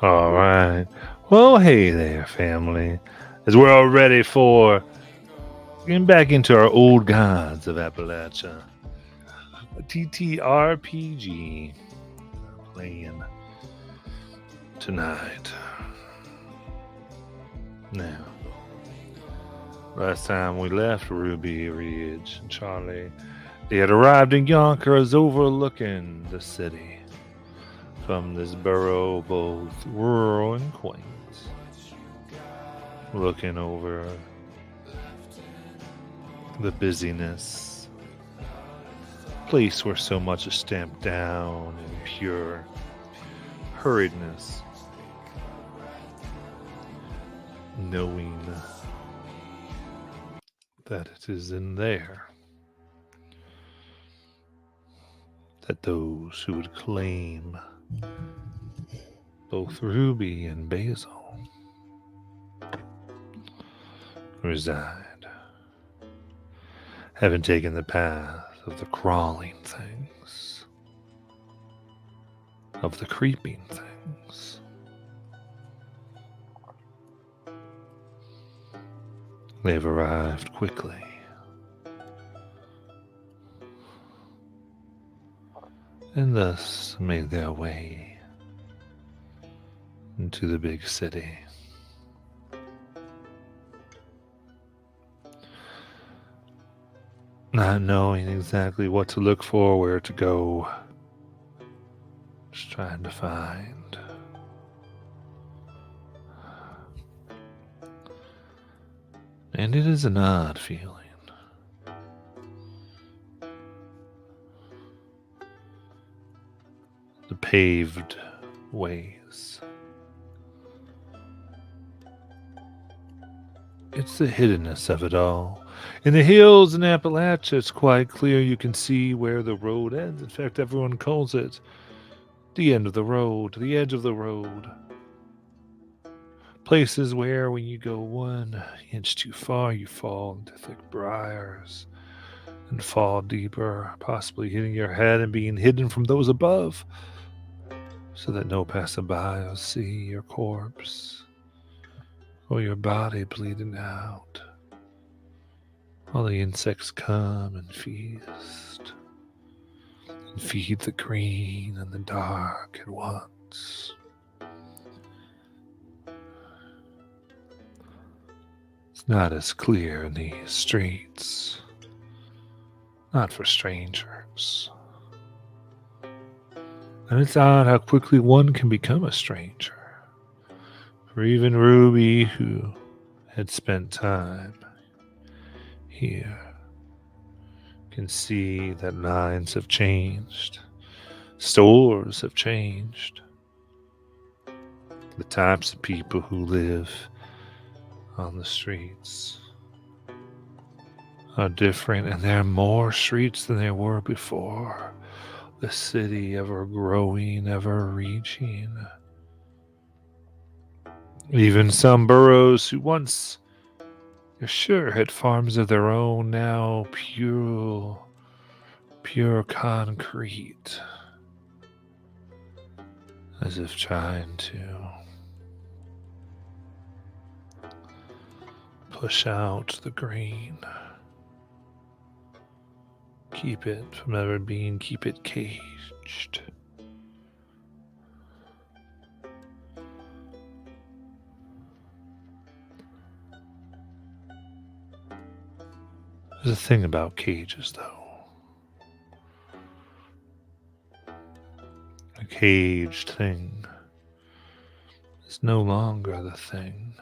All right. Well, hey there, family. As we're all ready for getting back into our old Gods of Appalachia, a TTRPG playing tonight. Now, last time we left Ruby Ridge and Charlie, they had arrived in Yonkers overlooking the city. From this borough, both rural and quaint, looking over the busyness, place where so much is stamped down in pure hurriedness, knowing that it is in there that those who would claim both Ruby and Basil reside, having taken the path of the crawling things, of the creeping things. They've arrived quickly, and thus made their way into the big city. Not knowing exactly what to look for, where to go, just trying to find and it is an odd feeling. The paved ways. It's the hiddenness of it all. In the hills in Appalachia, it's quite clear you can see where the road ends. In fact, everyone calls it the end of the road, the edge of the road. Places where when you go 1 inch too far, you fall into thick briars and fall deeper, possibly hitting your head and being hidden from those above, so that no passerby will see your corpse or your body bleeding out, while the insects come and feast and feed the green and the dark at once. It's not as clear in these streets, not for strangers. And it's odd how quickly one can become a stranger. For even Ruby, who had spent time here, can see that lines have changed. Stores have changed. The types of people who live on the streets are different, and there are more streets than there were before. The city ever growing, ever reaching. Even some burrows who once, you're sure, had farms of their own, now pure concrete, as if trying to push out the green, keep it caged. There's a thing about cages, though. A caged thing is no longer the thing.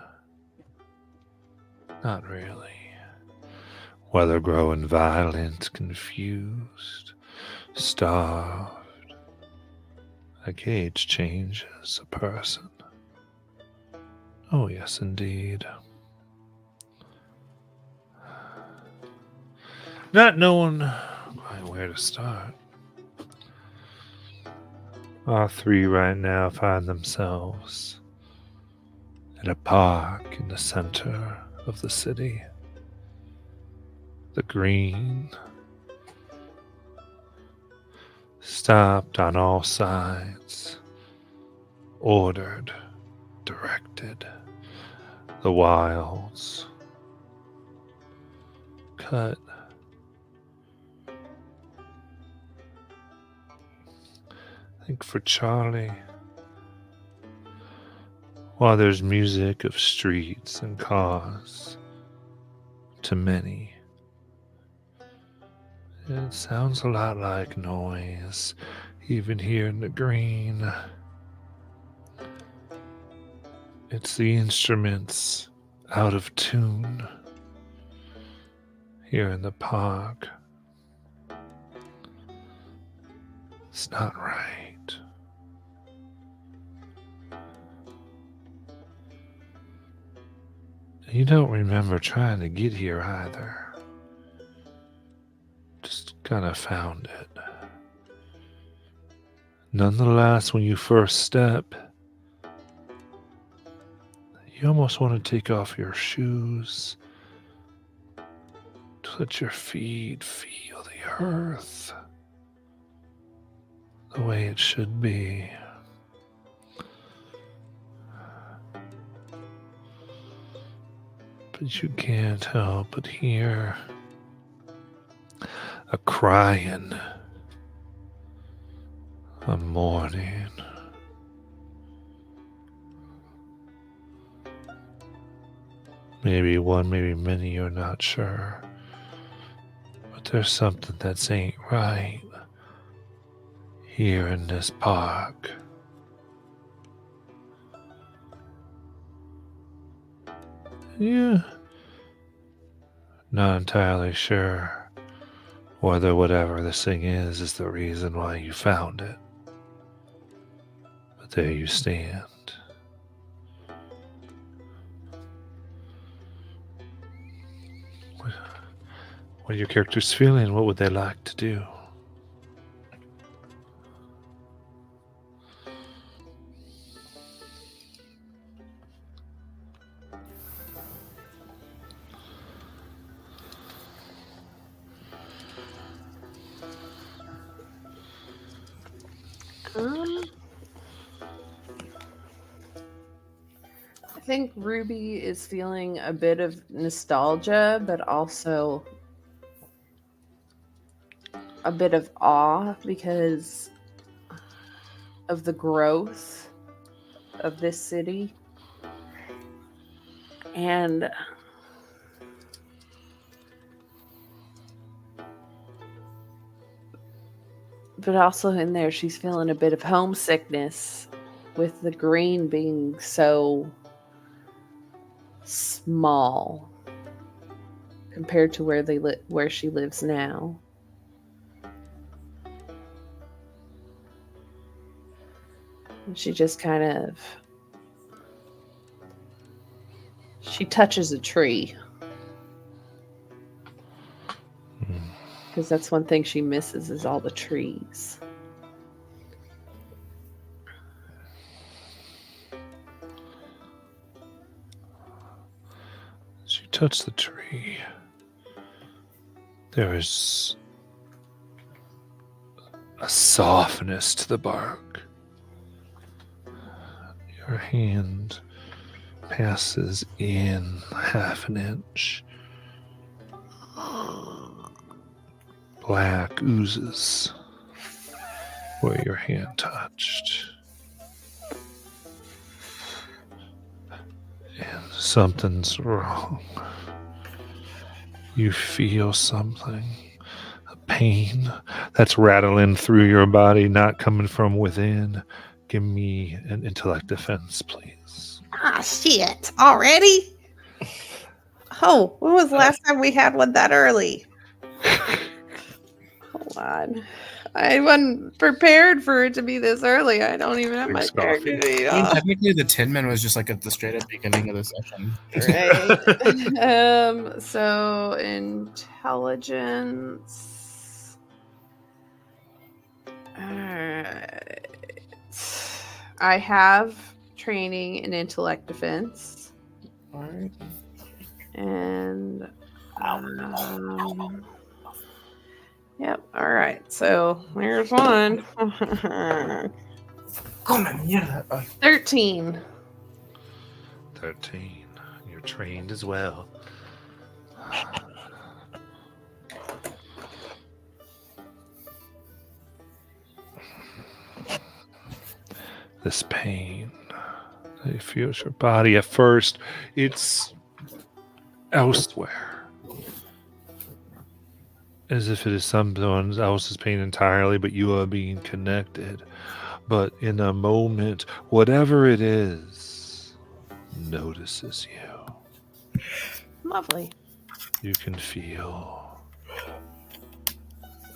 Not really. Whether growing violent, confused, starved, a cage changes a person. Oh, yes, indeed. Not knowing quite where to start, our three right now find themselves at a park in the center of the city. The green, stopped on all sides, ordered, directed. The wilds, cut. I think for Charlie, while there's music of streets and cars, to many, it sounds a lot like noise, even here in the green. It's the instruments out of tune here in the park. It's not right. You don't remember trying to get here either. Just kind of found it. Nonetheless, when you first step, you almost want to take off your shoes to let your feet feel the earth the way it should be. But you can't help but hear a crying, a mourning. Maybe one, maybe many, you're not sure. But there's something that ain't right here in this park. Yeah. Not entirely sure whether whatever this thing is the reason why you found it. But there you stand. What are your characters feeling? What would they like to do? I think Ruby is feeling a bit of nostalgia, but also a bit of awe because of the growth of this city. And but also in there she's feeling a bit of homesickness with the green being so small compared to where she lives now. And she just kind of she touches a tree because that's one thing she misses is all the trees. touch the tree, there is a softness to the bark. Your hand passes in half an inch. Black oozes where your hand touched. And something's wrong. You feel something. A pain that's rattling through your body, not coming from within. Give me an intellect defense, please. Ah, shit. Already? Oh, when was the last time we had one that early? Hold on. I wasn't prepared for it to be this early. I don't even have my Thanks, character Coffee. sheet I mean, off. technically, the Tin Man was just like at the straight up beginning of the session. Right. So intelligence. Alright. I have training in intellect defense. Alright. And yep, alright. So there's one. Come on, yeah. 13. 13. You're trained as well. This pain that it feels your body. At first, it's elsewhere. As if it is someone else's pain entirely, but you are being connected. But in a moment, whatever it is, notices you. Lovely. You can feel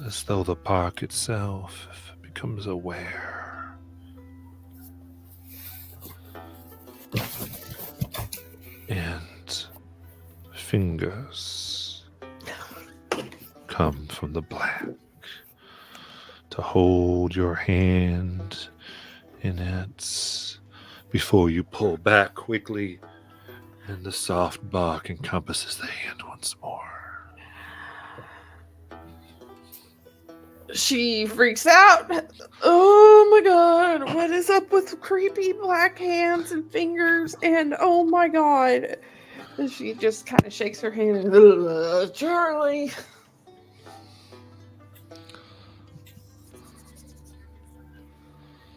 as though the park itself becomes aware. And fingers come from the black to hold your hand in it before you pull back quickly, and the soft bark encompasses the hand once more. She freaks out. Oh my god, what is up with creepy black hands and fingers? And oh my god. And she just kind of shakes her hand and, Charlie.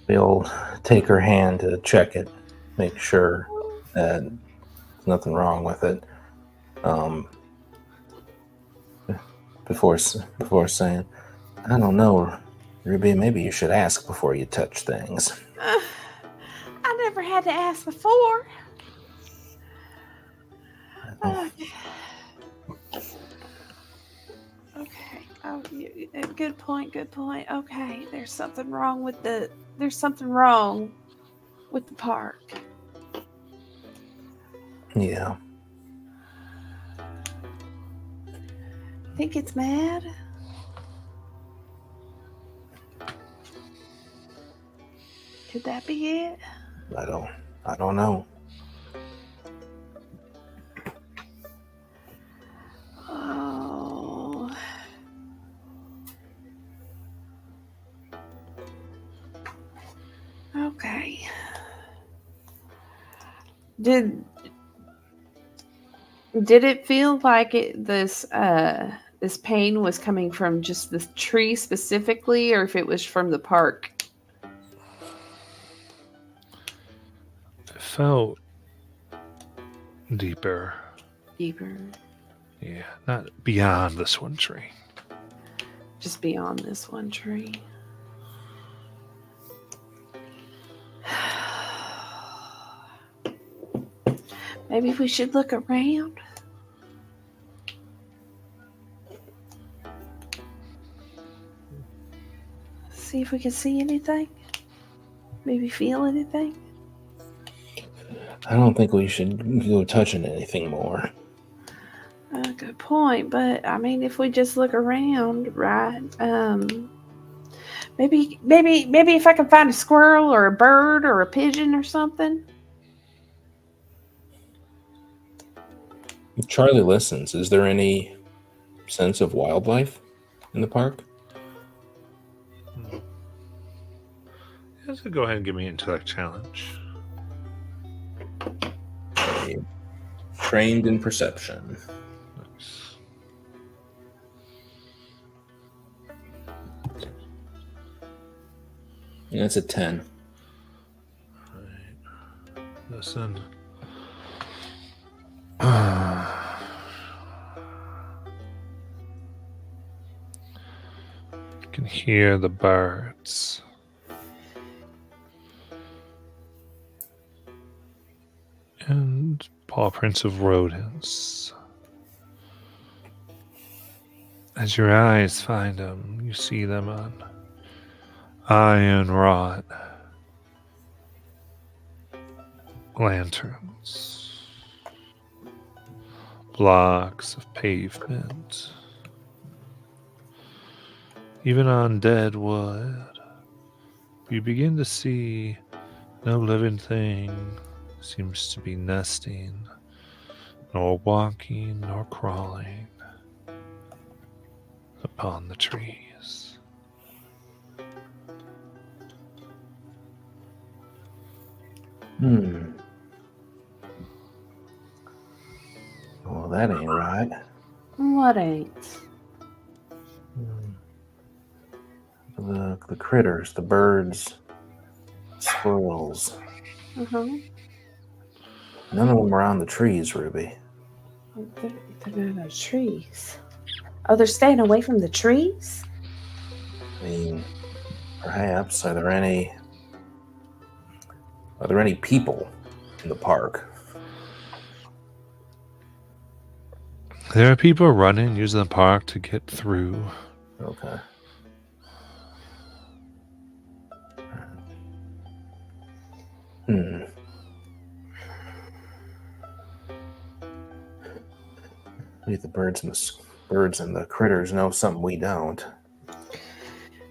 We'll take her hand to check it, make sure that there's nothing wrong with it. Before saying, I don't know, Ruby, maybe you should ask before you touch things. I never had to ask before. Okay. Oh, good point. Okay, there's something wrong with the park. Yeah. Think it's mad? Could that be it? I don't know. Oh. Okay. Did it feel like this pain was coming from just the tree specifically, or if it was from the park? It felt deeper. Deeper. Yeah, not beyond this one tree. Just beyond this one tree. Maybe we should look around. See if we can see anything. Maybe feel anything. I don't think we should go touching anything more. Good point. But I mean, if we just look around, right? Maybe if I can find a squirrel or a bird or a pigeon or something. Charlie listens. Is there any sense of wildlife in the park? Yeah, so go ahead and give me an intellect challenge. Okay. Trained in perception. Nice. And that's a 10. Listen. You can hear the birds. And paw prints of rodents. As your eyes find them, you see them on iron wrought lanterns, blocks of pavement, even on dead wood. You begin to see no living thing seems to be nesting, nor walking, nor crawling upon the trees. Well, that ain't right. What ain't? The critters, the birds, squirrels. Uh-huh. None of them are on the trees, Ruby. They're not on trees. Oh, they're staying away from the trees? I mean, perhaps are there any people in the park? There are people running, using the park to get through. Okay. Maybe the birds and the critters know something we don't.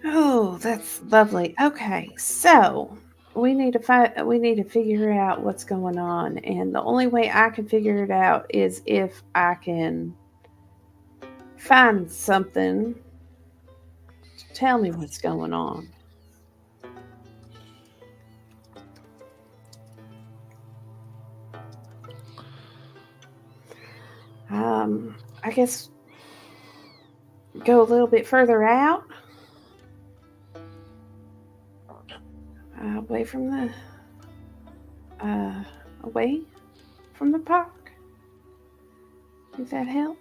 Oh, that's lovely. Okay, so we need to figure out what's going on, and the only way I can figure it out is if I can find something to tell me what's going on. I guess go a little bit further out, away from the park. Does that help?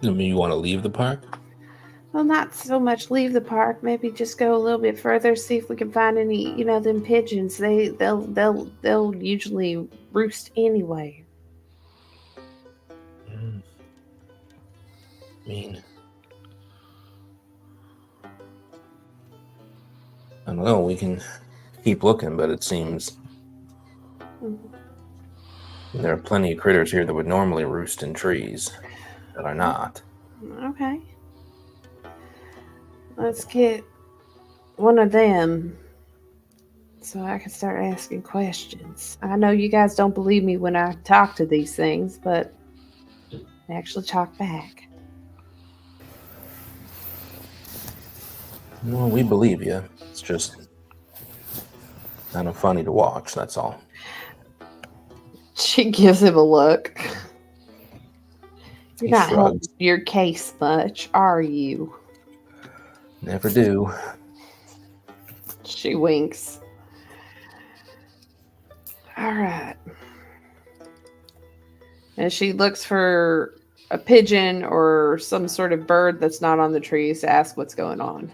I mean, you want to leave the park? Well, not so much leave the park. Maybe just go a little bit further, see if we can find any. Them pigeons. They'll usually roost anyway. I mean, I don't know. We can keep looking, but it seems there are plenty of critters here that would normally roost in trees that are not. Okay. Let's get one of them so I can start asking questions. I know you guys don't believe me when I talk to these things, but I actually talk back. Well, we believe you. It's just kind of funny to watch, that's all. She gives him a look. You're He not helping shrugs. your case much, are you? Never do. She winks. All right. And she looks for a pigeon or some sort of bird that's not on the trees to ask what's going on.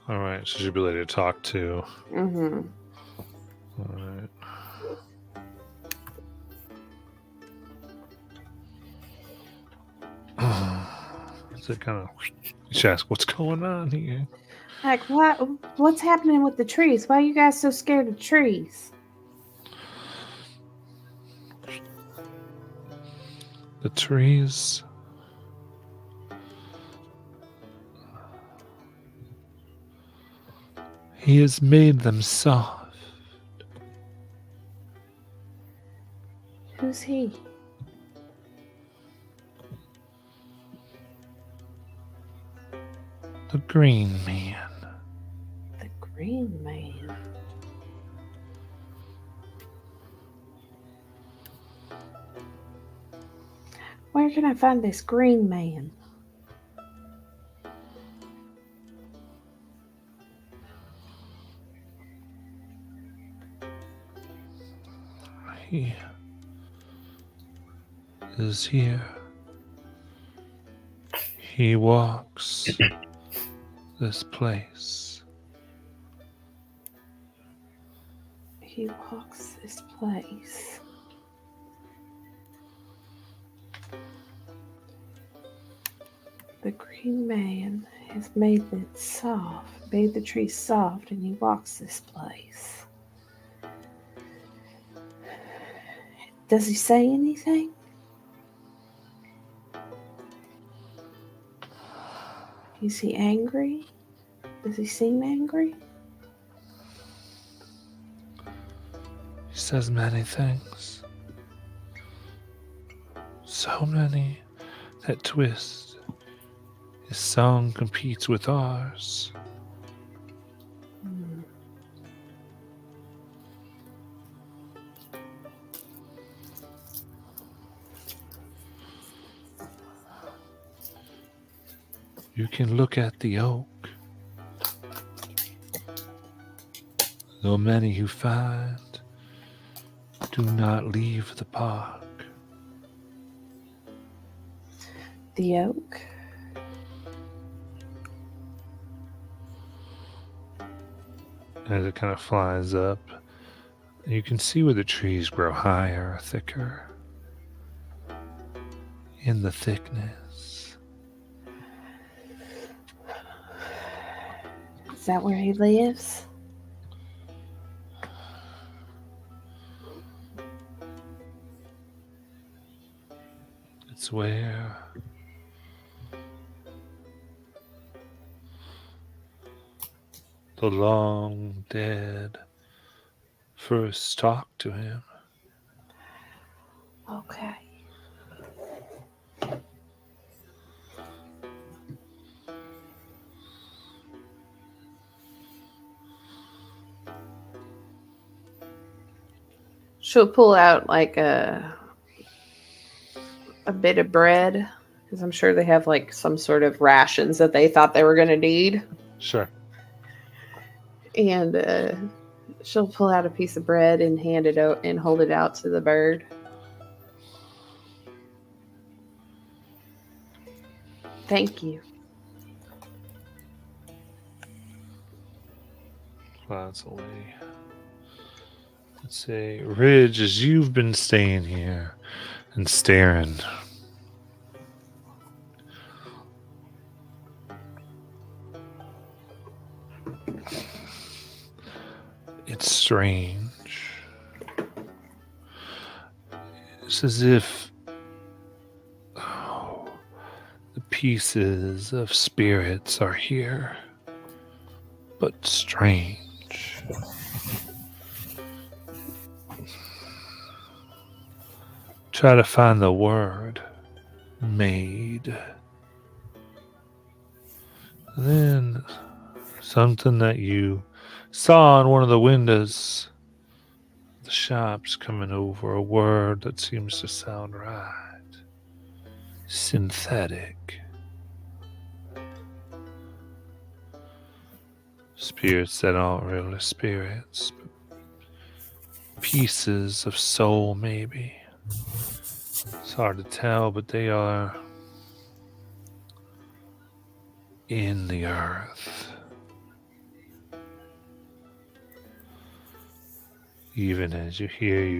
All right, so she'll be able to talk to. Mm-hmm. All right. So kind of, she asks, "What's going on here?" Like, what's happening with the trees? Why are you guys so scared of trees? The trees. He has made them soft. is he? The Green Man. The Green Man. Where can I find this Green Man? He is here. He walks this place. He walks this place. The Green Man has made it soft, made the tree soft, and he walks this place. Does he say anything? Is he angry? Does he seem angry? He says many things. So many that twist. His song competes with ours. Hmm. You can look at the oak, though many who find do not leave the park. The oak. As it kind of flies up, you can see where the trees grow higher, thicker, in the thickness. Is that where he lives? It's where the long dead first talked to him. Okay. She'll pull out like a bit of bread, because I'm sure they have like some sort of rations that they thought they were going to need. Sure. And she'll pull out a piece of bread and hand it out and hold it out to the bird. Thank you. Flies away. Let's say, Ridge, as you've been staying here and staring, it's strange. It's as if the pieces of spirits are here, but strange. Try to find the word made. And then something that you saw in one of the windows, the shops coming over, a word that seems to sound right. Synthetic. Spirits that aren't really spirits, but pieces of soul, maybe. It's hard to tell, but they are in the earth. Even as you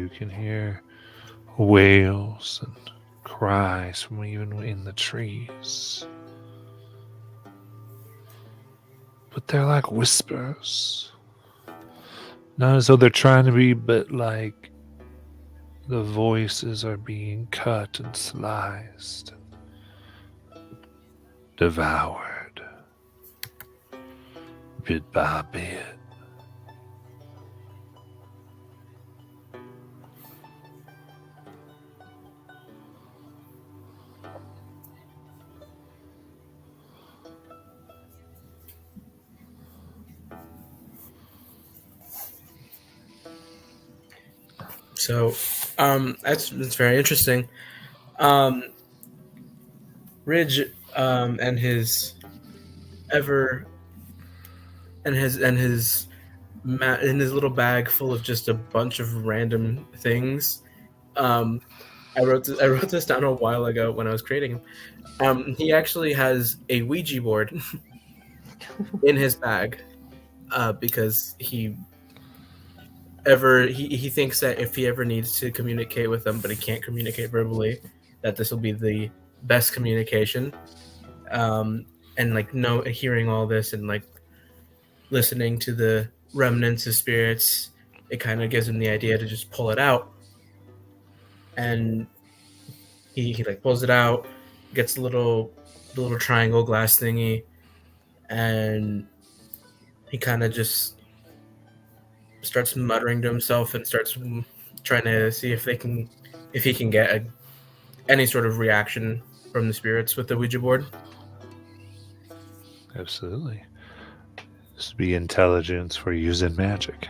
can hear wails and cries from even in the trees. But they're like whispers. Not as though they're trying to be, but like the voices are being cut and sliced, devoured, bit by bit. So, that's very interesting. Ridge, and his ever and his in his little bag full of just a bunch of random things. Um, I wrote this down a while ago when I was creating him. He actually has a Ouija board in his bag, because he thinks that if he ever needs to communicate with them, but he can't communicate verbally, that this will be the best communication. And like hearing all this and like listening to the remnants of spirits, it kind of gives him the idea to just pull it out. And he like pulls it out, gets the little triangle glass thingy, and he kind of just starts muttering to himself and starts trying to see if he can get any sort of reaction from the spirits with the Ouija board. Absolutely. This would be intelligence for using magic.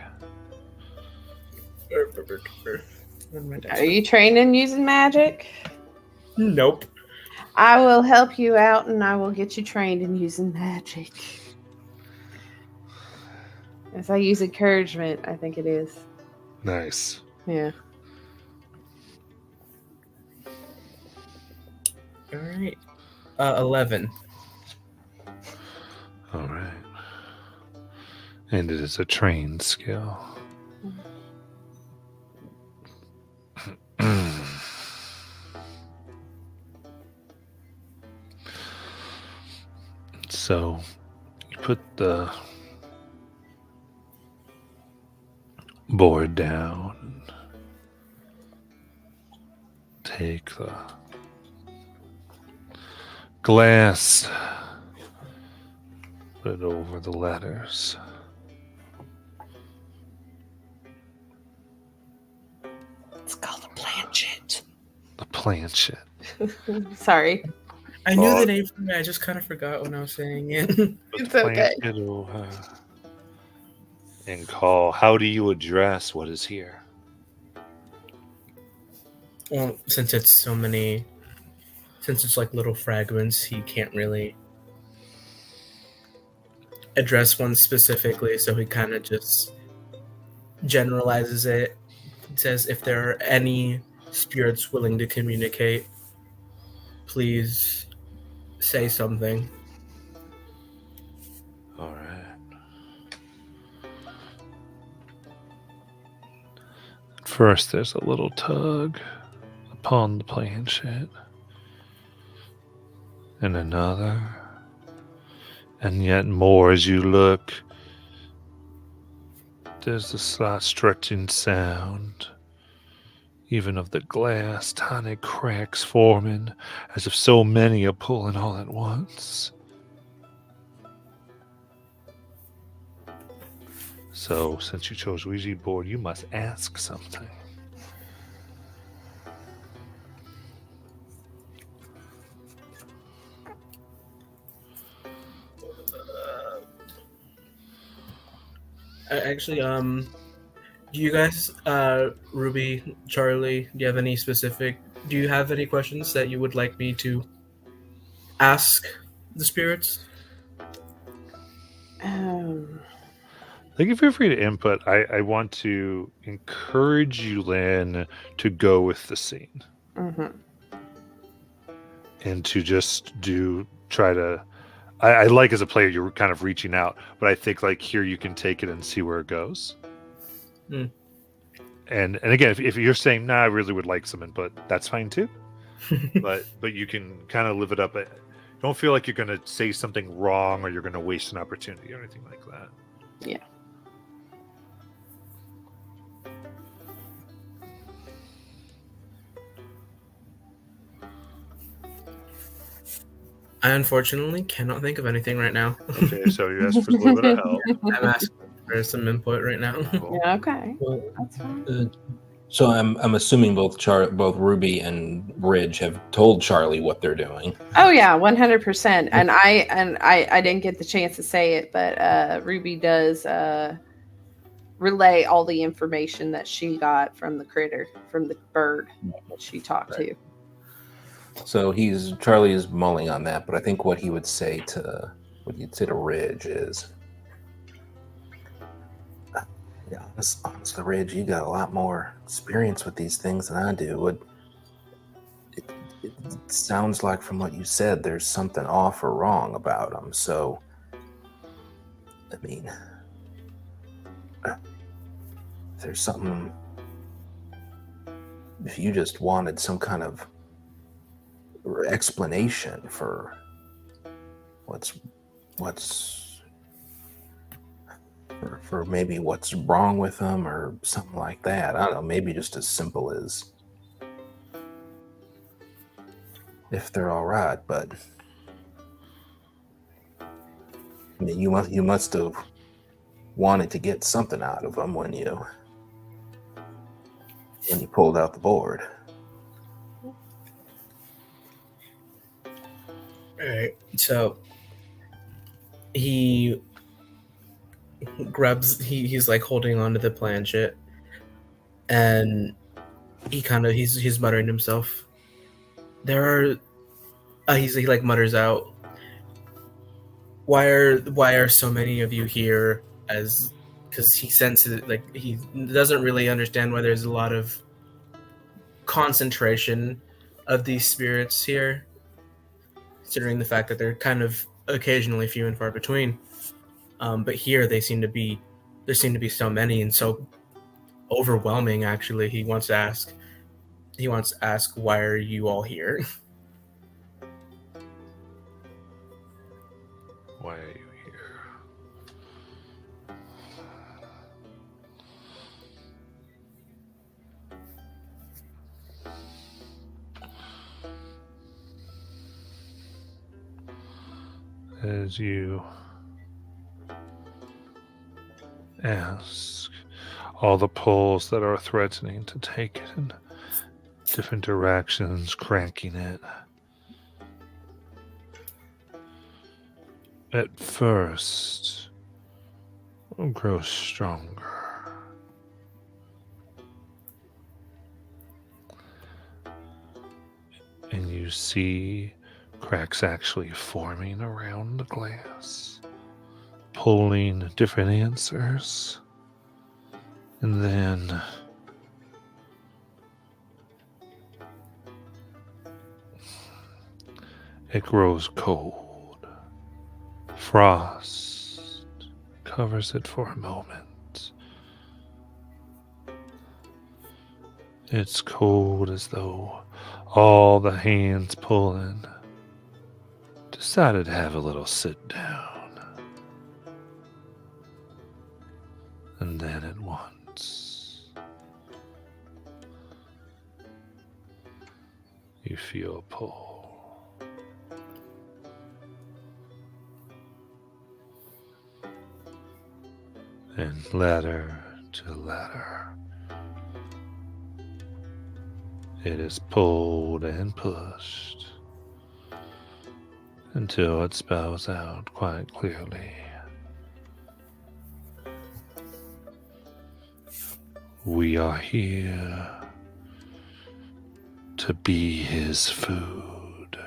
Are you trained in using magic? Nope. I will help you out and I will get you trained in using magic. As I use encouragement, I think it is. Nice. Yeah. All right. 11. All right. And it is a trained skill. So you put the board down, take the glass, put it over the letters. It's called a planchet. The planchet. Sorry. I knew the name for me. I just kind of forgot when I was saying it. It's okay. And call. How do you address what is here? Well, since it's like little fragments, he can't really address one specifically, so he kind of just generalizes it. It says, if there are any spirits willing to communicate, please say something. All right. At first, there's a little tug upon the planchet, and another, and yet more as you look. There's a slight stretching sound, even of the glass, tiny cracks forming, as if so many are pulling all at once. So, since you chose Ouija board, you must ask something. Actually, do you guys, Ruby, Charlie, do you have any questions that you would like me to ask the spirits? Thank you, feel free to input. I want to encourage you, Lynn, to go with the scene. Mm-hmm. And to just try to... I like as a player, you're kind of reaching out, but I think like here you can take it and see where it goes. Mm. And again, if you're saying, nah, I really would like some input, that's fine too. but you can kind of live it up. Don't feel like you're going to say something wrong or you're going to waste an opportunity or anything like that. Yeah. I unfortunately cannot think of anything right now. Okay, so you asked for a little bit of help. I'm asking for some input right now. Yeah, okay. Well, That's fine. so I'm assuming both Ruby and Ridge have told Charlie what they're doing. Oh yeah, 100%. And I didn't get the chance to say it, but Ruby does relay all the information that she got from the critter, from the bird that she talked to. So Charlie is mulling on that, but I think what you'd say to Ridge is, yeah, honestly, Ridge, you got a lot more experience with these things than I do. It sounds like from what you said, there's something off or wrong about them. So, I mean, if there's something, if you just wanted some kind of explanation for what's for maybe what's wrong with them or something like that. I don't know, maybe just as simple as if they're all right, but I mean, you must have wanted to get something out of them when you pulled out the board. Alright, so he grabs, he's like holding onto the planchette, and he's muttering to himself. He like mutters out, why are so many of you here? Because he senses, like, he doesn't really understand why there's a lot of concentration of these spirits here, considering the fact that they're kind of occasionally few and far between. But here there seem to be so many and so overwhelming. Actually, he wants to ask, why are you all here? Why are you here? As you ask, all the poles that are threatening to take it in different directions, cranking it. At first, grows stronger. And you see cracks actually forming around the glass, pulling different answers. And then it grows cold. Frost covers it for a moment. It's cold, as though all the hands pulling decided to have a little sit down. And then at once, you feel a pull. And ladder to ladder, it is pulled and pushed until it spells out quite clearly. We are here to be his food.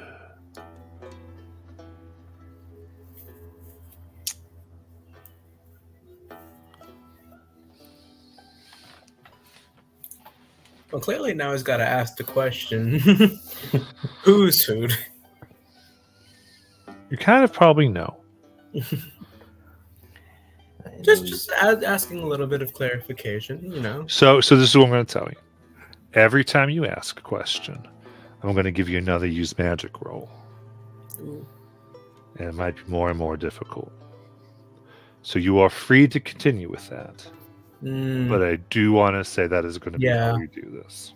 Well, clearly now he's got to ask the question, whose food? You kind of probably know. Just asking a little bit of clarification, you know. So this is what I'm going to tell you. Every time you ask a question, I'm going to give you another use magic roll. Ooh. And it might be more and more difficult. So you are free to continue with that. But I do want to say that is going to be how we do this.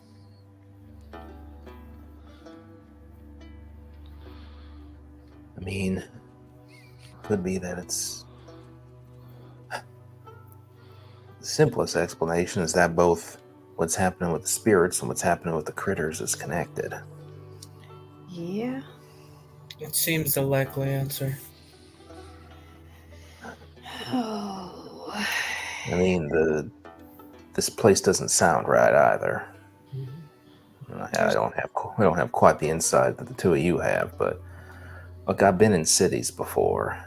I mean, could be that it's the simplest explanation is that both what's happening with the spirits and what's happening with the critters is connected. Yeah. It seems the likely answer. Oh. I mean, this place doesn't sound right either. We don't have quite the insight that the two of you have, but look, I've been in cities before.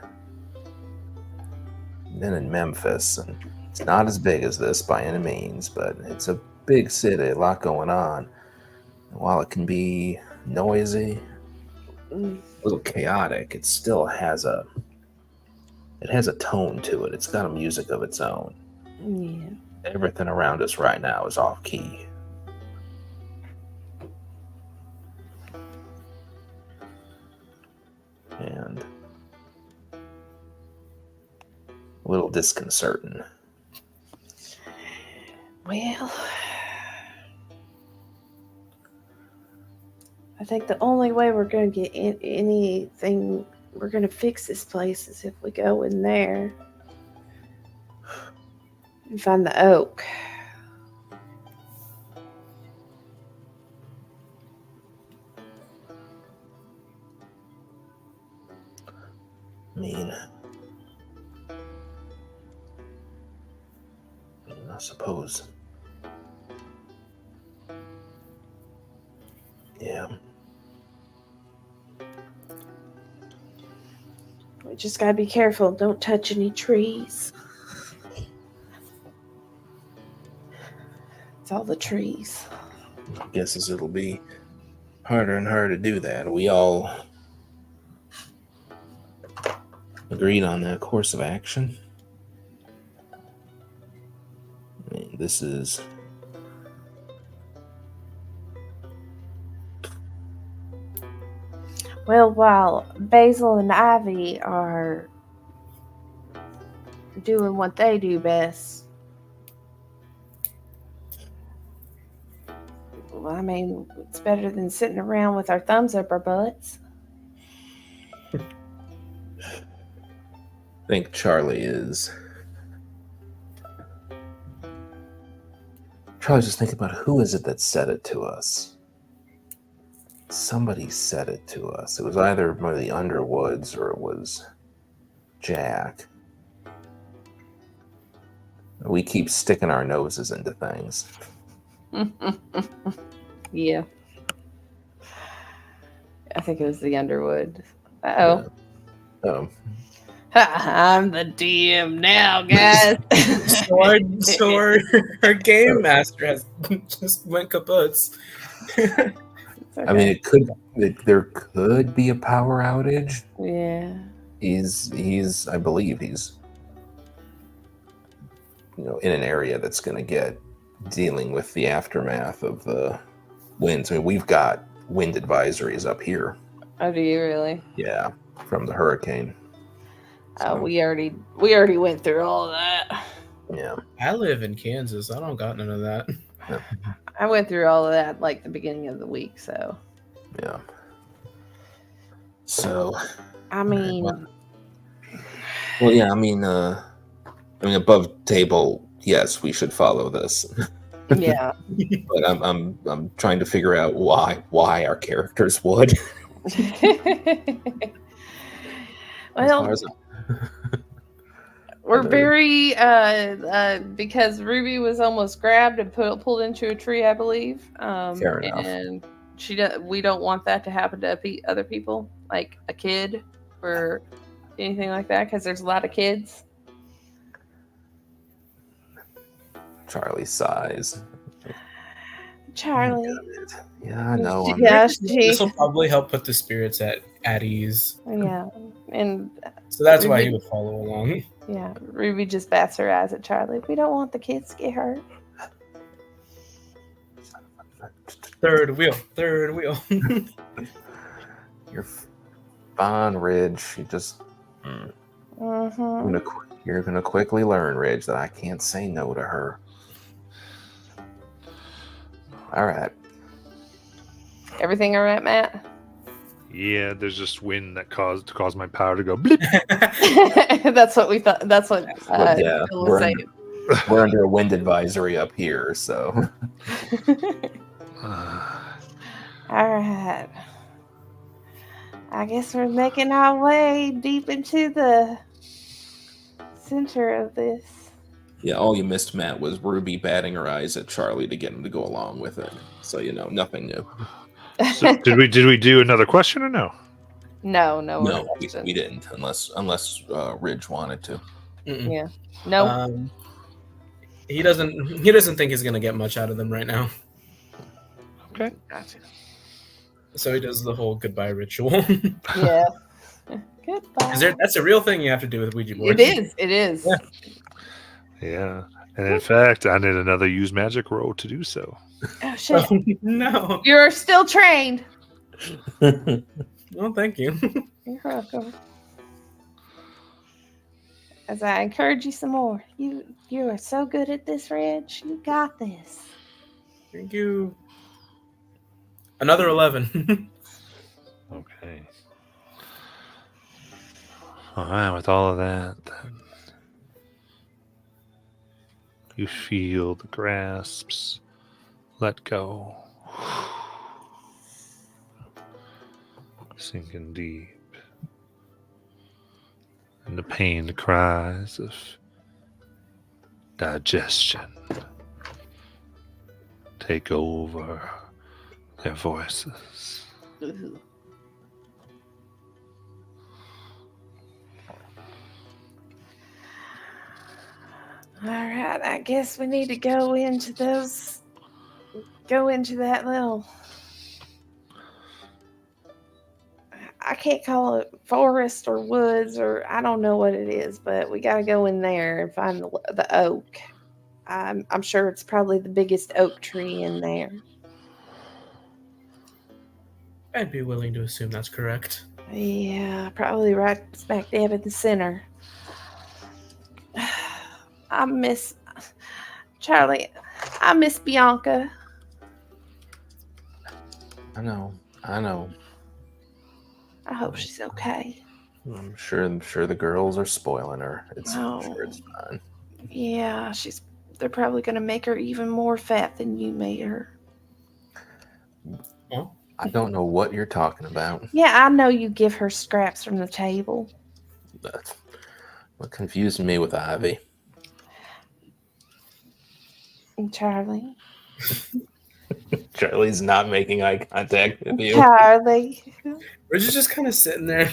Been in Memphis, and it's not as big as this by any means, but it's a big city, a lot going on. And while it can be noisy, a little chaotic, it still has a tone to it. It's got a music of its own. Yeah. Everything around us right now is off key. And a little disconcerting. Well, I think the only way we're going to get anything, we're going to fix this place is if we go in there and find the oak. I mean, I suppose. Yeah. We just got to be careful. Don't touch any trees. It's all the trees. I guess as it'll be harder and harder to do that. We all agreed on that course of action. I mean, this is Well, while Basil and Ivy are doing what they do best, well, I mean, it's better than sitting around with our thumbs up our butts. I think Charlie's just thinking about who is it that said it to us. Somebody said it to us. It was either one of the Underwoods or it was Jack. We keep sticking our noses into things. Yeah. I think it was the Underwood. Uh-oh. Oh. I'm the DM now, guys. So our game master has just went kaputs. I mean, there could be a power outage. Yeah. I believe he's in an area that's going to get dealing with the aftermath of the winds. I mean, we've got wind advisories up here. Oh, do you really? Yeah, from the hurricane. Oh, we already went through all of that. Yeah. I live in Kansas. I don't got none of that. I went through all of that like the beginning of the week, so. Yeah. So. I mean. Well, yeah. I mean, above table. Yes, we should follow this. Yeah. But I'm trying to figure out why our characters would. Well, we're very because Ruby was almost grabbed and pulled into a tree, I believe. Fair enough. And we don't want that to happen to other people, like a kid or anything like that, because there's a lot of kids. Charlie sighs. Charlie. Yeah, I know. Yeah, this will probably help put the spirits at ease. Yeah, and so that's why he would follow along. Yeah, Ruby just bats her eyes at Charlie. We don't want the kids to get hurt. Third wheel. You're fine, Ridge. You just. Mm-hmm. You're gonna quickly learn, Ridge, that I can't say no to her. All right. Everything all right, Matt? Yeah, there's just wind that caused my power to go blip. That's what we thought. That's what yeah, Phil was saying. We're under a wind advisory up here, so. All right. I guess we're making our way deep into the center of this. Yeah, all you missed, Matt, was Ruby batting her eyes at Charlie to get him to go along with it. So nothing new. So did we do another question or no? No No, question. we didn't, unless Ridge wanted to. Mm-mm. Yeah. No. He doesn't think he's gonna get much out of them right now. Okay. Gotcha. So he does the whole goodbye ritual. Yeah. Goodbye. That's a real thing you have to do with Ouija boards. It is. It is. Yeah. Yeah. And in fact, I need another use magic roll to do so. Oh shit! Oh, no. You're still trained. Well, thank you. You're welcome. As I encourage you some more, you are so good at this, Reg. You got this. Thank you. Another 11. Okay. All right, with all of that, then you feel the grasps let go. Sinking deep. And the pained cries of digestion take over their voices. Ooh. All right, I guess we need to go into that little, I can't call it forest or woods, or I don't know what it is, but we got to go in there and find the oak. I'm sure it's probably the biggest oak tree in there. I'd be willing to assume that's correct. Yeah, probably right smack dab in the center. I miss Charlie. I miss Bianca. I know. I hope she's okay. I'm sure the girls are spoiling her. Oh. I'm sure it's fine. Yeah, they're probably gonna make her even more fat than you made her. Oh, I don't know what you're talking about. Yeah, I know you give her scraps from the table. That's what confused me with Ivy. And Charlie. Charlie's not making eye contact with you. Charlie. we're just kind of sitting there.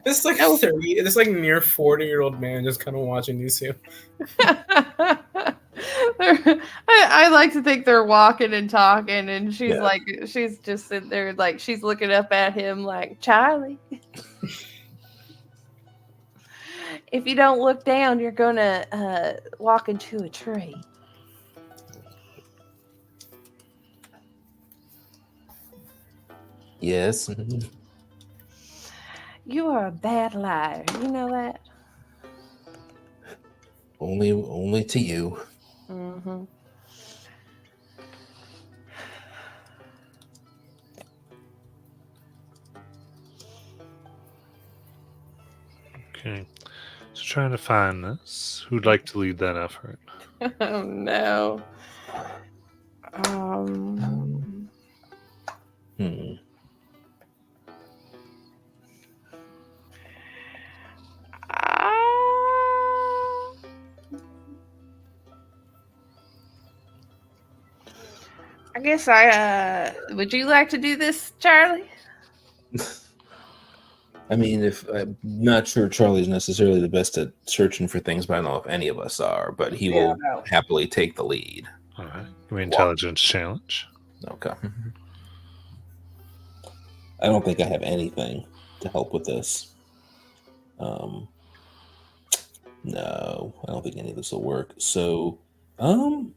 This like No. 30, this like near 40-year-old man just kind of watching these two. I like to think they're walking and talking, and she's Yeah. like, she's just sitting there, like she's looking up at him, like, Charlie. If you don't look down, you're gonna walk into a tree. Yes. You are a bad liar. You know that? Only to you. Mm-hmm. Okay. So trying to find this. Who'd like to lead that effort? Oh no. I guess would you like to do this, Charlie? I mean, if I'm not sure Charlie's necessarily the best at searching for things, but I don't know if any of us are. But he will happily take the lead. All right. Give me intelligence challenge. Okay. I don't think I have anything to help with this. No, I don't think any of this will work. So, I don't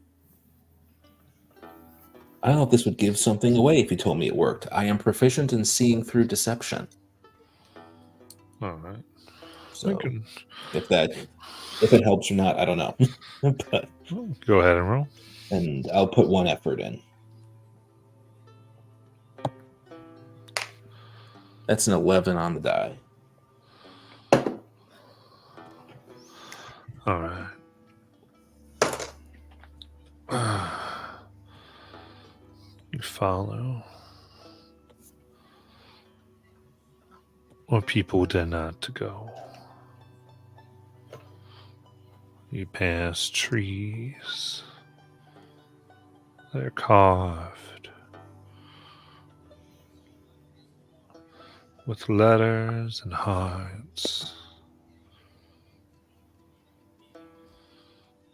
know if this would give something away if you told me it worked. I am proficient in seeing through deception. All right. So, if it helps or not, I don't know. But go ahead and roll. And I'll put one effort in. That's an 11 on the die. All right. You follow. Or people dare not to go. You pass trees. They're carved with letters and hearts.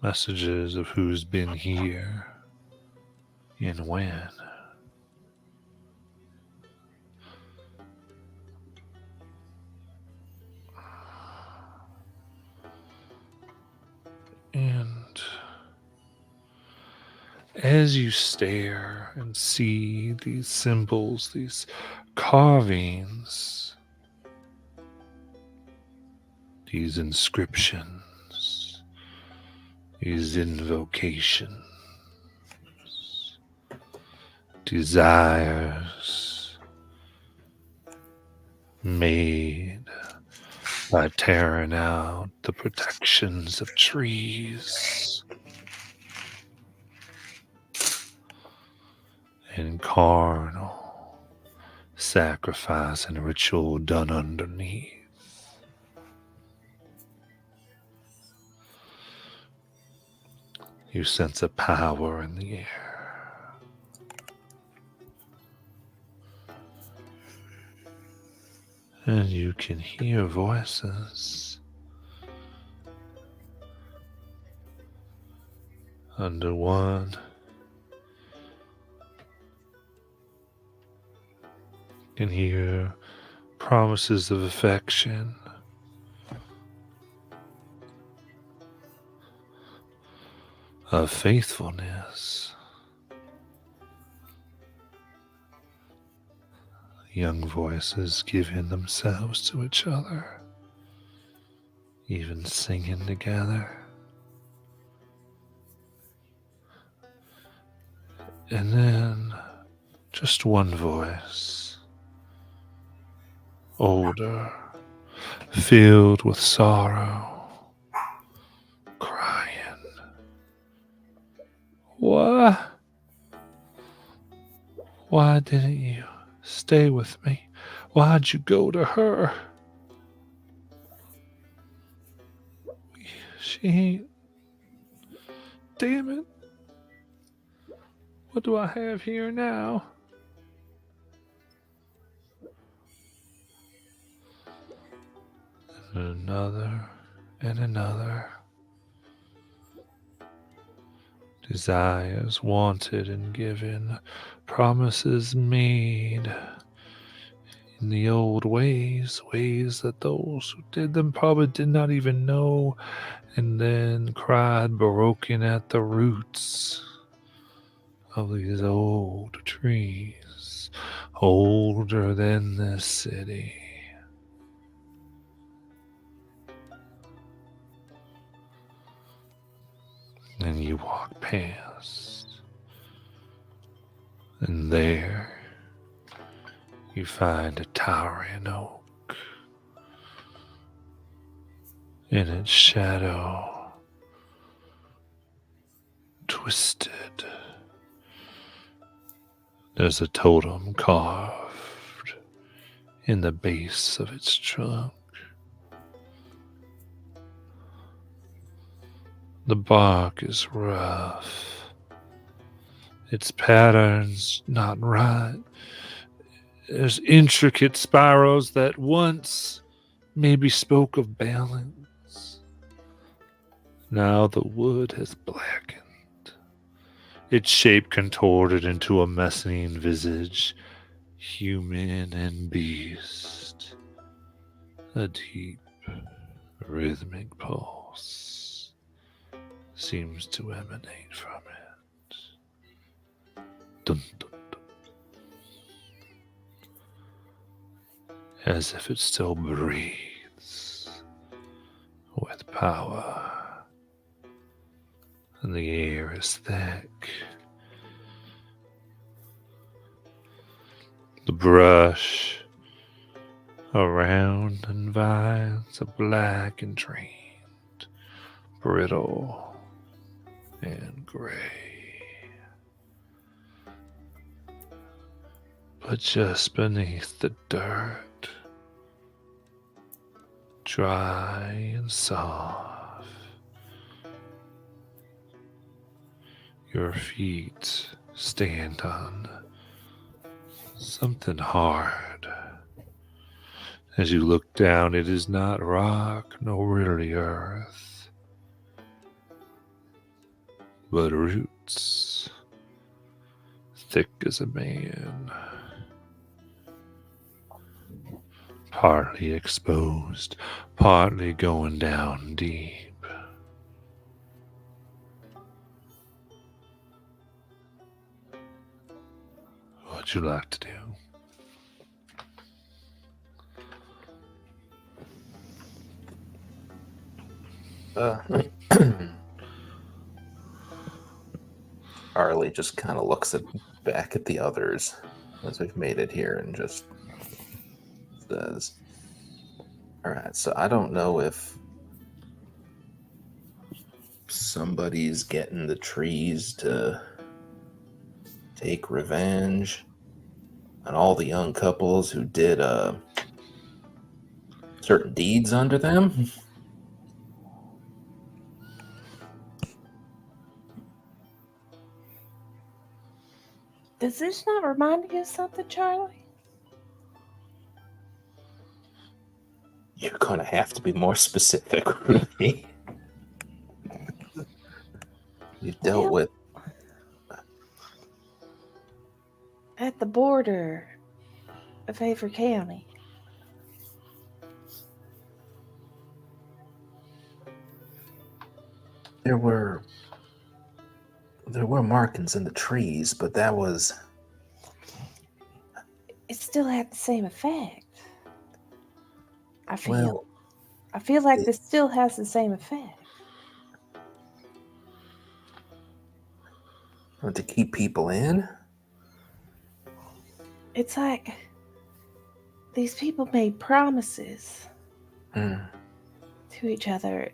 Messages of who's been here and when. And as you stare and see these symbols, these carvings, these inscriptions, these invocations, desires made by tearing out the protections of trees and carnal sacrifice and ritual done underneath. You sense a power in the air. And you can hear voices under one. You can hear promises of affection, of faithfulness. Young voices giving themselves to each other, even singing together. And then just one voice, older, filled with sorrow, crying. Why? Why didn't you stay with me? Why'd you go to her? She ain't. Damn it. What do I have here now? And another and another. Desires wanted and given, promises made in the old ways, ways that those who did them probably did not even know, and then cried broken at the roots of these old trees, older than this city. And you walk past, and there you find a towering oak. In its shadow, twisted, there's a totem carved in the base of its trunk. The bark is rough, its patterns not right. There's intricate spirals that once maybe spoke of balance. Now the wood has blackened, its shape contorted into a messing visage, human and beast. A deep, rhythmic pulse seems to emanate from it. Dun, dun, dun. As if it still breathes with power, and the air is thick. The brush around and vines are black and drained, brittle and gray. But just beneath the dirt, dry and soft, Your feet stand on something hard. As you look down, it is not rock, nor really earth, but roots, thick as a man, partly exposed, partly going down deep. What'd you like to do? Harley just kind of looks back at the others as we've made it here and just says, all right, so I don't know if somebody's getting the trees to take revenge on all the young couples who did certain deeds under them. Does this not remind you of something, Charlie? You're gonna have to be more specific, Ruby. You dealt Well, with at the border of Avery County. there were markings in the trees, but that was It still had the same effect. I feel. well. I feel like it- this still has the same effect. To keep people in. It's like these people made promises Mm. to each other.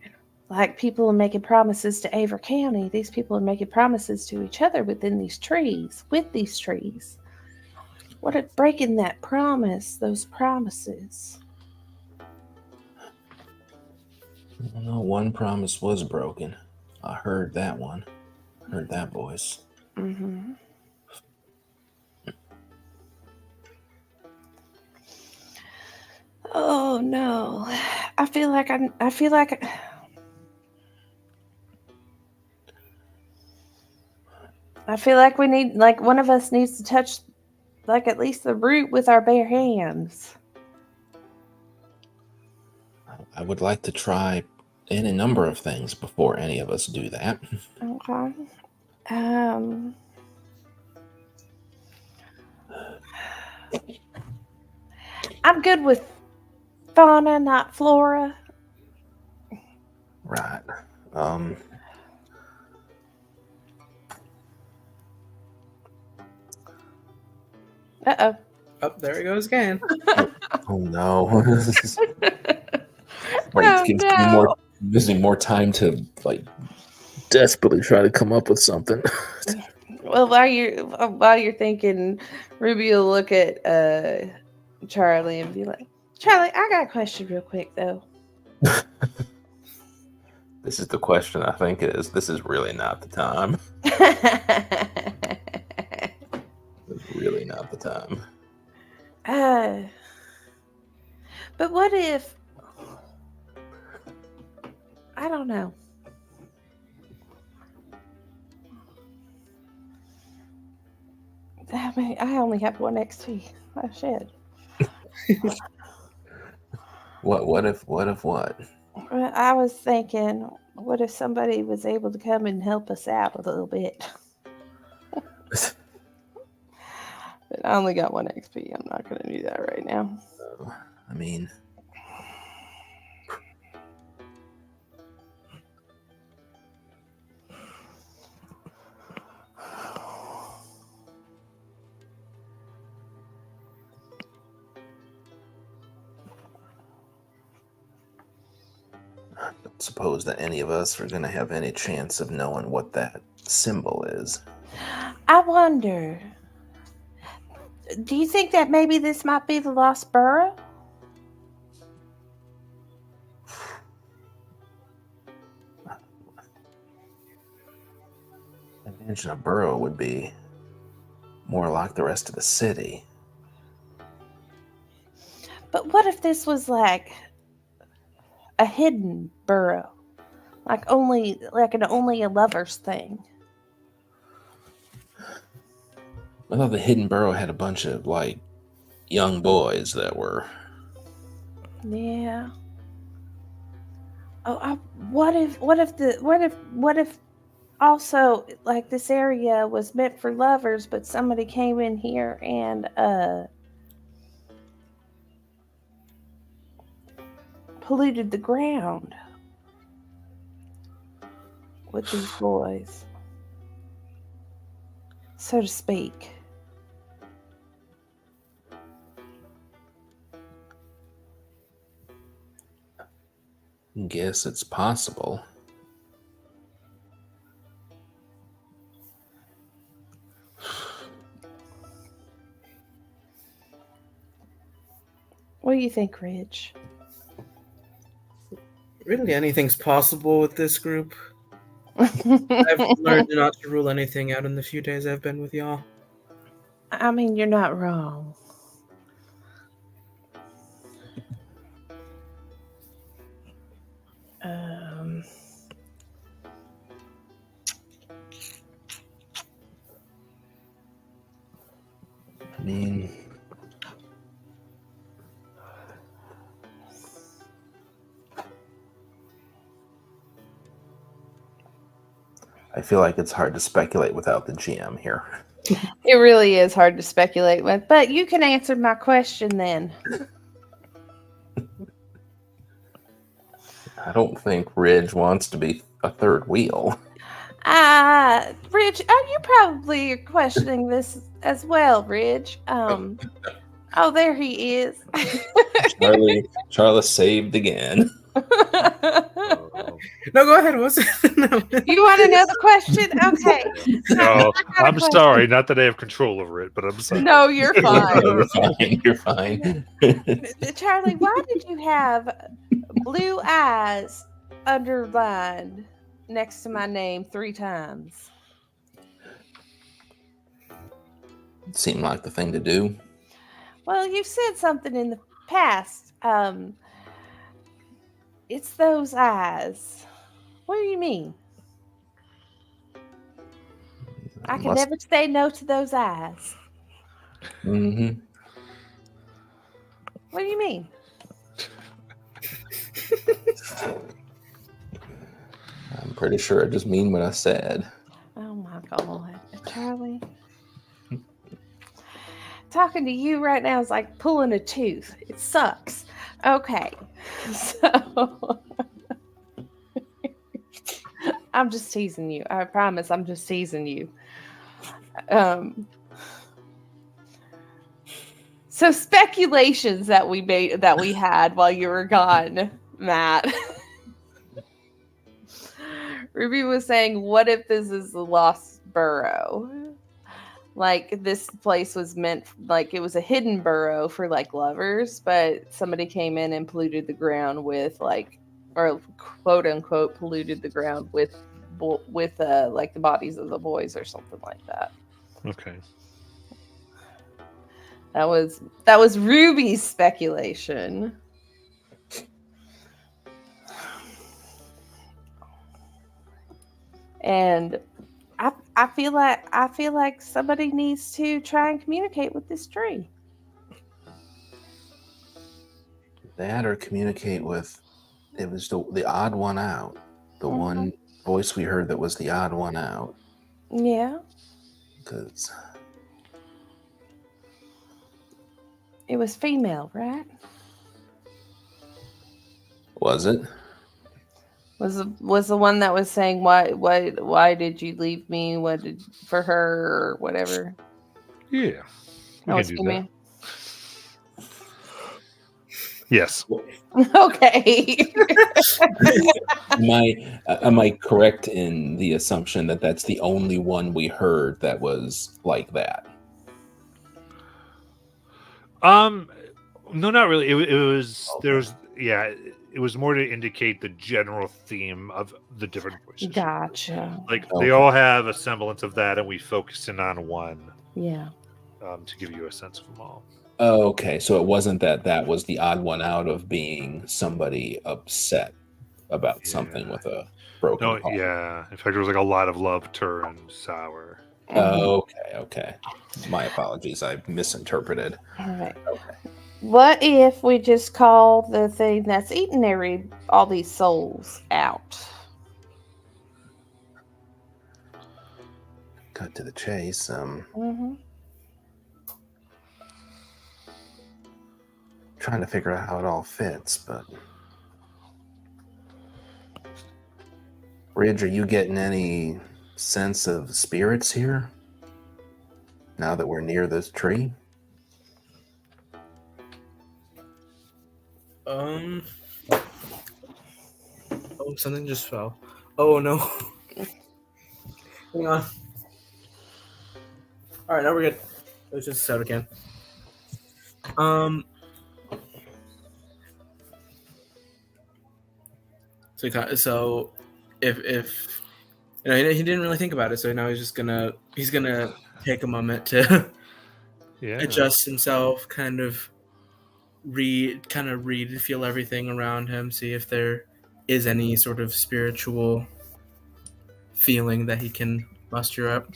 Like people are making promises to Avery County. These people are making promises to each other within these trees, with these trees. What if breaking that promise, those promises? No, one promise was broken. I heard that one. Heard that voice. Mm-hmm. Oh no. I feel like we need, like, one of us needs to touch, like, at least the root with our bare hands. I would like to try any number of things before any of us do that. Okay. I'm good with fauna, not flora. Right. Uh-oh. Oh, there it goes again. Oh no. Like, Oh, gives no. me more time to like desperately try to come up with something. Well, while you're thinking, Ruby will look at Charlie and be like, Charlie, I got a question real quick though. This is the question I think it is. This is really not the time. It's really not the time. But what if, I don't know. I mean, I only have one XP. Oh shit. What if what? I was thinking, what if somebody was able to come and help us out a little bit? But I only got one XP. I'm not going to do that right now. I mean, I don't suppose that any of us are going to have any chance of knowing what that symbol is. I wonder, do you think that maybe this might be the Lost Borough? I mean, imagine a burrow would be more like the rest of the city. But what if this was like a hidden burrow? Like only a lover's thing. I thought the hidden burrow had a bunch of like young boys that were. Yeah. Oh, what if also like this area was meant for lovers, but somebody came in here and polluted the ground with these boys, so to speak. Guess it's possible. What do you think, Ridge? Really, anything's possible with this group. I've learned not to rule anything out in the few days I've been with y'all. I mean, you're not wrong. I mean, I feel like it's hard to speculate without the GM here. It really is hard to speculate with, but you can answer my question then. I don't think Ridge wants to be a third wheel. Ridge, you probably are questioning this as well, Ridge. Oh, there he is. Charla saved again. No, go ahead. What's it? No. You want to know the question? Okay. No, I got a I'm question. sorry. Not that I have control over it, but I'm sorry. No, you're fine. You're fine. Charlie, why did you have blue eyes underlined next to my name 3 times? It seemed like the thing to do. Well, you said something in the past. It's those eyes. What do you mean? I can never say no to those eyes. Mm-hmm. What do you mean? I'm pretty sure I just mean what I said. Oh my God, Charlie. Talking to you right now is like pulling a tooth. It sucks. Okay. So I'm just teasing you. I promise I'm just teasing you. So speculations that we had while you were gone, Matt. Ruby was saying, what if this is the lost burrow? Like this place was meant, like it was a hidden burrow for like lovers, but somebody came in and polluted the ground with like, or quote unquote polluted the ground with like the bodies of the boys or something like that. Okay. That was Ruby's speculation. And I feel like somebody needs to try and communicate with this tree. That or communicate with, it was the odd one out. The one voice we heard that was the odd one out. Yeah. Because it was female, right? Was it? Was the one that was saying why did you leave me? What did for her or whatever? Yeah. We That can was do female. that. Yes. Okay. Am I correct in the assumption that that's the only one we heard that was like that? No, not really. It was Okay. there was it was more to indicate the general theme of the different voices. Gotcha. Like Okay. they all have a semblance of that, and we focused in on one Yeah. to give you a sense of them all. Okay, so it wasn't that was the odd one out of being somebody upset about something Yeah. with a broken No, heart. yeah. In fact, there was like a lot of love turned sour. Mhm. Okay. My apologies. I misinterpreted. All right. Okay. What if we just call the thing that's eating all these souls out? Cut to the chase. Mm-hmm. Trying to figure out how it all fits, but Ridge, are you getting any sense of spirits here? Now that we're near this tree? Oh, something just fell. Oh no. Hang on. All right, now we're good. It was just a soda can. So if he didn't really think about it, so now he's gonna take a moment to Yeah. adjust himself, kind of read, feel everything around him, see if there is any sort of spiritual feeling that he can muster up.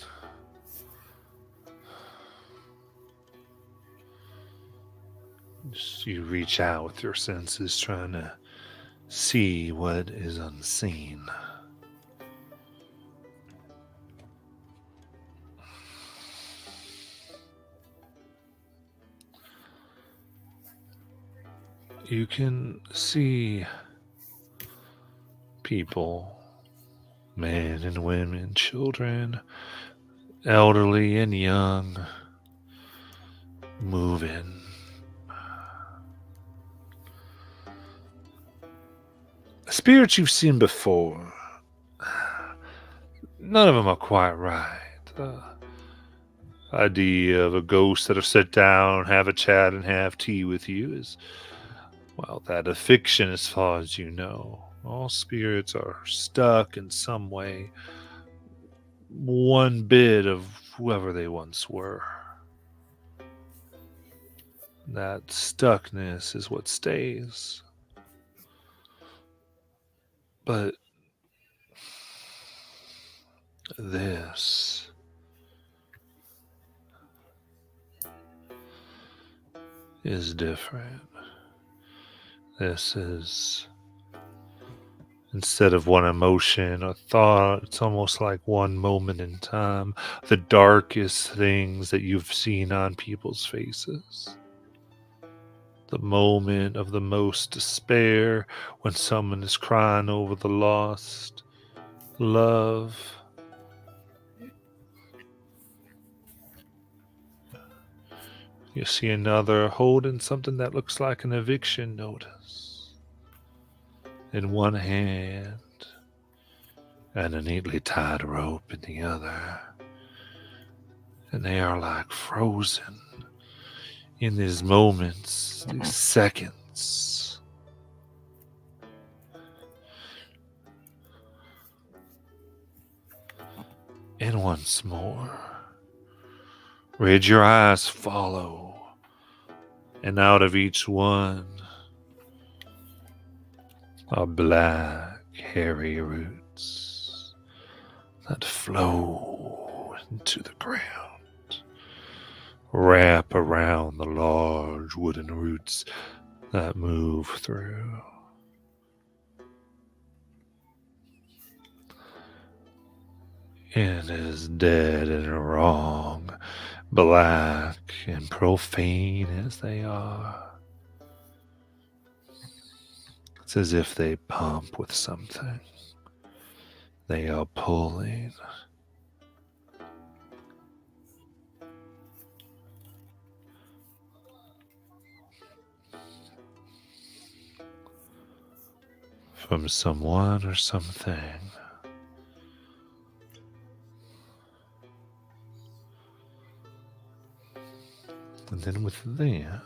Just you reach out with your senses, trying to see what is unseen. You can see people, men and women, children, elderly and young, moving. Spirits you've seen before. None of them are quite right. The idea of a ghost that'll sit down, have a chat, and have tea with you is, well, that of fiction as far as you know. All spirits are stuck in some way, one bit of whoever they once were. That stuckness is what stays. But this is different. This is, instead of one emotion or thought, it's almost like one moment in time. The darkest things that you've seen on people's faces. The moment of the most despair when someone is crying over the lost love. You see another holding something that looks like an eviction notice in one hand and a neatly tied rope in the other. And they are like frozen in these moments, these seconds. And once more, Rid, your eyes follow, and out of each one are black, hairy roots that flow into the ground, wrap around the large wooden roots that move through. And as dead and wrong, black and profane as they are, it's as if they pump with something. They are pulling. From someone or something. And then with that,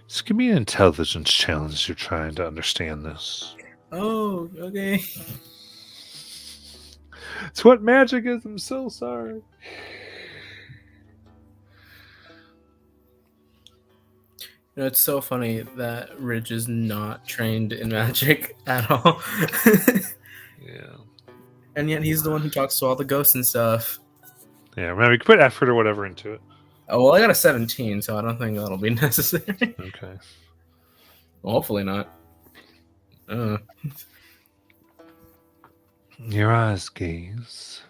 Just give me an intelligence challenge as you're trying to understand this. Oh, okay. It's what magic is. I'm so sorry. You know, it's so funny that Ridge is not trained in magic at all. Yeah. And yet he's the one who talks to all the ghosts and stuff. Yeah, remember, you can put effort or whatever into it. Oh, well, I got a 17, so I don't think that'll be necessary. Okay. Well, hopefully not. Your eyes gaze,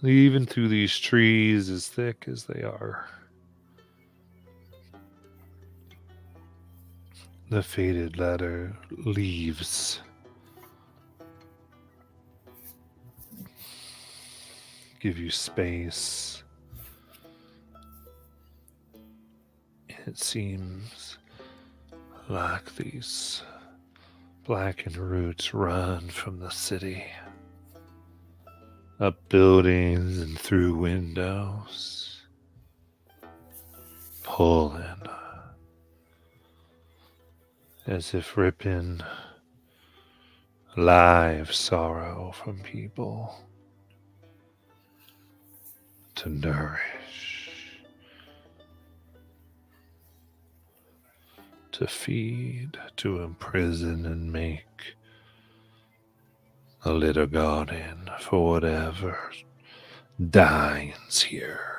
even through these trees as thick as they are. The faded ladder leaves. Give you space. It seems like these blackened roots run from the city, up buildings and through windows, pulling as if ripping live sorrow from people to nourish, to feed, to imprison and make a little garden for whatever dines here.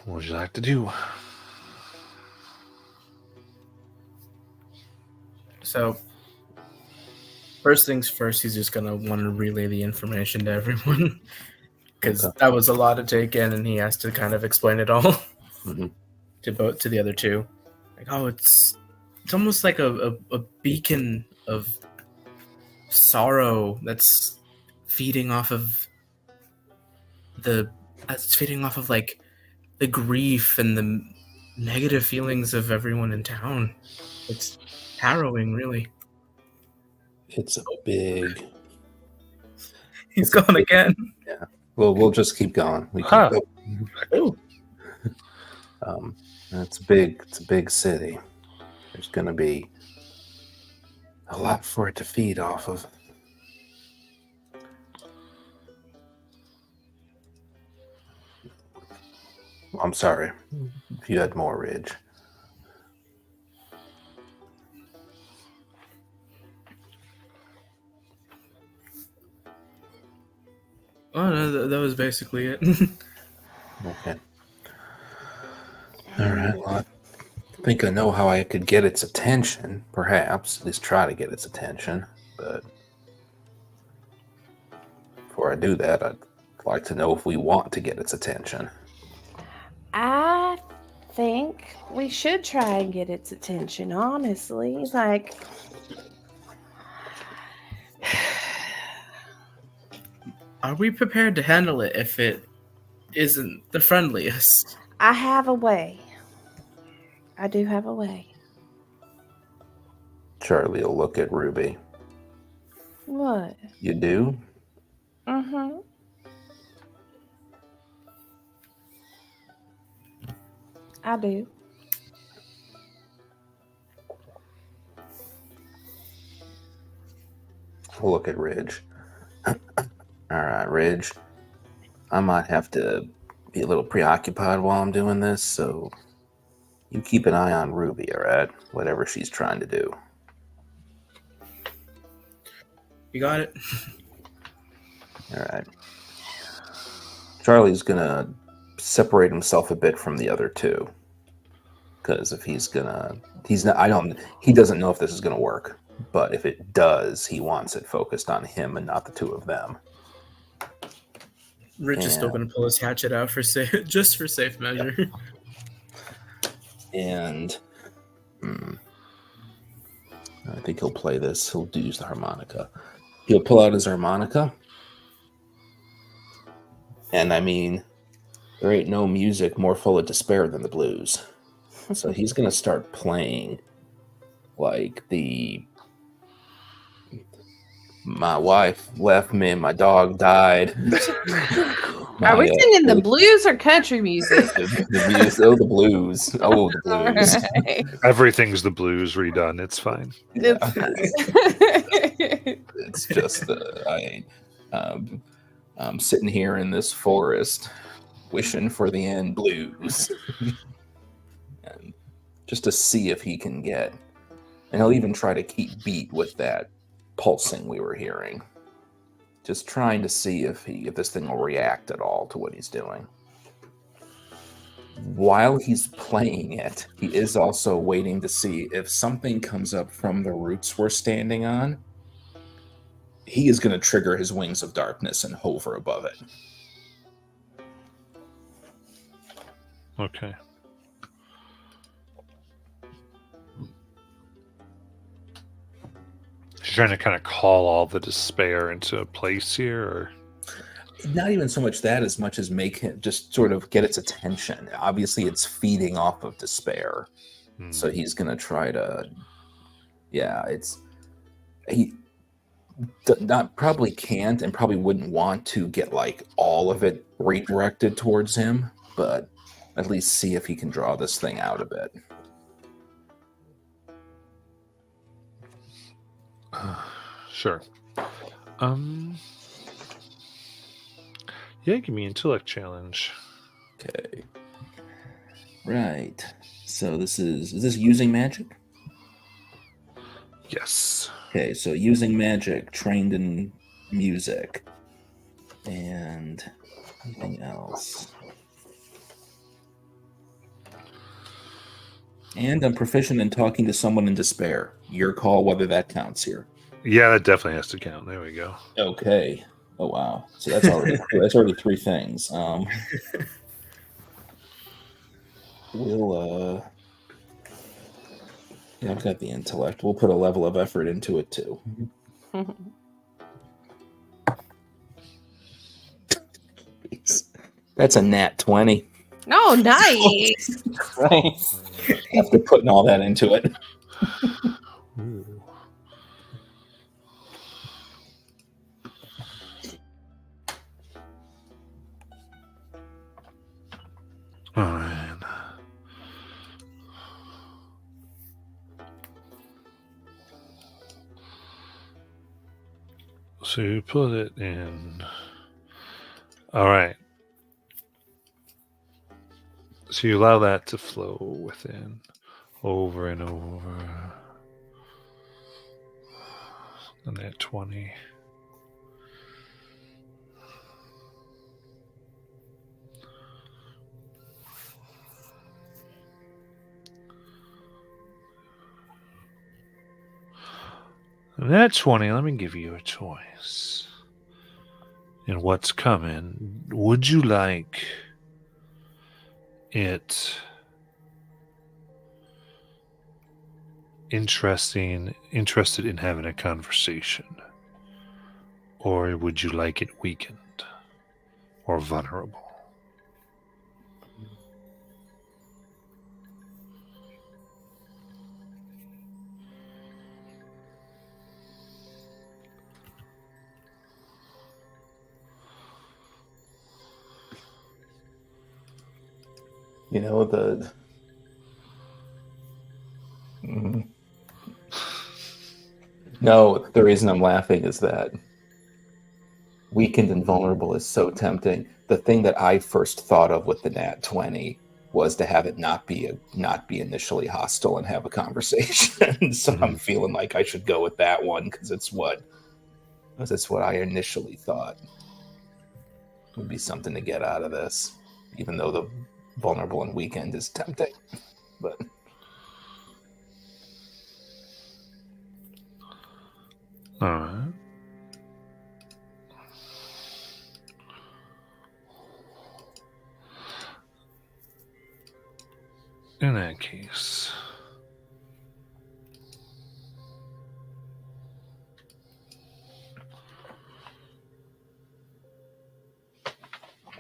What would you like to do? So, first things first, he's just going to want to relay the information to everyone. Because Okay. that was a lot to take in, and he has to kind of explain it all Mhm. to the other two. Like, oh, it's almost like a beacon of sorrow that's feeding off of like the grief and the negative feelings of everyone in town. It's harrowing, really. It's a big. He's gone again. Well, we'll just keep going. We Huh. can. Oh, It's big. It's a big city. There's going to be a lot for it to feed off of. I'm sorry if you had more, Ridge. oh no, that was basically it. Okay. All right. Well, I think I know how I could get its attention. Perhaps at least try to get its attention. But before I do that, I'd like to know if we want to get its attention. I think we should try and get its attention, honestly. Like, Are we prepared to handle it if it isn't the friendliest? I have a way. I do have a way. Charlie will look at Ruby. What? You do? Mm-hmm. I do. We'll look at Ridge. All right, Ridge. I might have to be a little preoccupied while I'm doing this, so you keep an eye on Ruby, all right? Whatever she's trying to do. You got it? All right. Charlie's gonna separate himself a bit from the other two, because if he doesn't know if this is gonna work, but if it does, he wants it focused on him and not the two of them. Rich is still going to pull his hatchet out for just for safe measure. Yep. And I think he'll play this. He'll use the harmonica. He'll pull out his harmonica. And I mean, there ain't no music more full of despair than the blues. So he's going to start playing like my wife left me, my dog died. Are we singing the blues or country music? the blues. Oh, the blues. Alright. Everything's the blues redone. It's fine. Yeah. It's It's just I'm sitting here in this forest wishing for the end blues. And just to see if he can get, and he'll even try to keep beat with that pulsing we were hearing. Just trying to see if this thing will react at all to what he's doing. While he's playing it, he is also waiting to see if something comes up from the roots we're standing on. He is going to trigger his wings of darkness and hover above it. Okay. She's trying to kind of call all the despair into a place here, or Not even so much that as much as make him just sort of get its attention. Obviously, it's feeding off of despair. So he's going to try to, probably can't and probably wouldn't want to get like all of it redirected towards him, but at least see if he can draw this thing out a bit. sure. Yeah, give me intellect challenge. Okay. Right. So is this using magic? Yes. Okay, so using magic, trained in music, and anything else. And I'm proficient in talking to someone in despair. Your call whether that counts here. Yeah, that definitely has to count. There we go. Okay. Oh wow. So that's already three things. We'll yeah, I've got the intellect. We'll put a level of effort into it too. That's a nat 20. Oh, nice. Right. After putting all that into it. Ooh. All right. So you put it in. All right. So you allow that to flow within, over and over. And that 20. And that 20, let me give you a choice. And what's coming? Would you like it interested in having a conversation? Or would you like it weakened or vulnerable? You know, No, the reason I'm laughing is that weakened and vulnerable is so tempting. The thing that I first thought of with the nat 20 was to have it not be initially hostile and have a conversation. So I'm feeling like I should go with that one because it's what I initially thought would be something to get out of this, even though the vulnerable and weakened is tempting. But All right. In that case,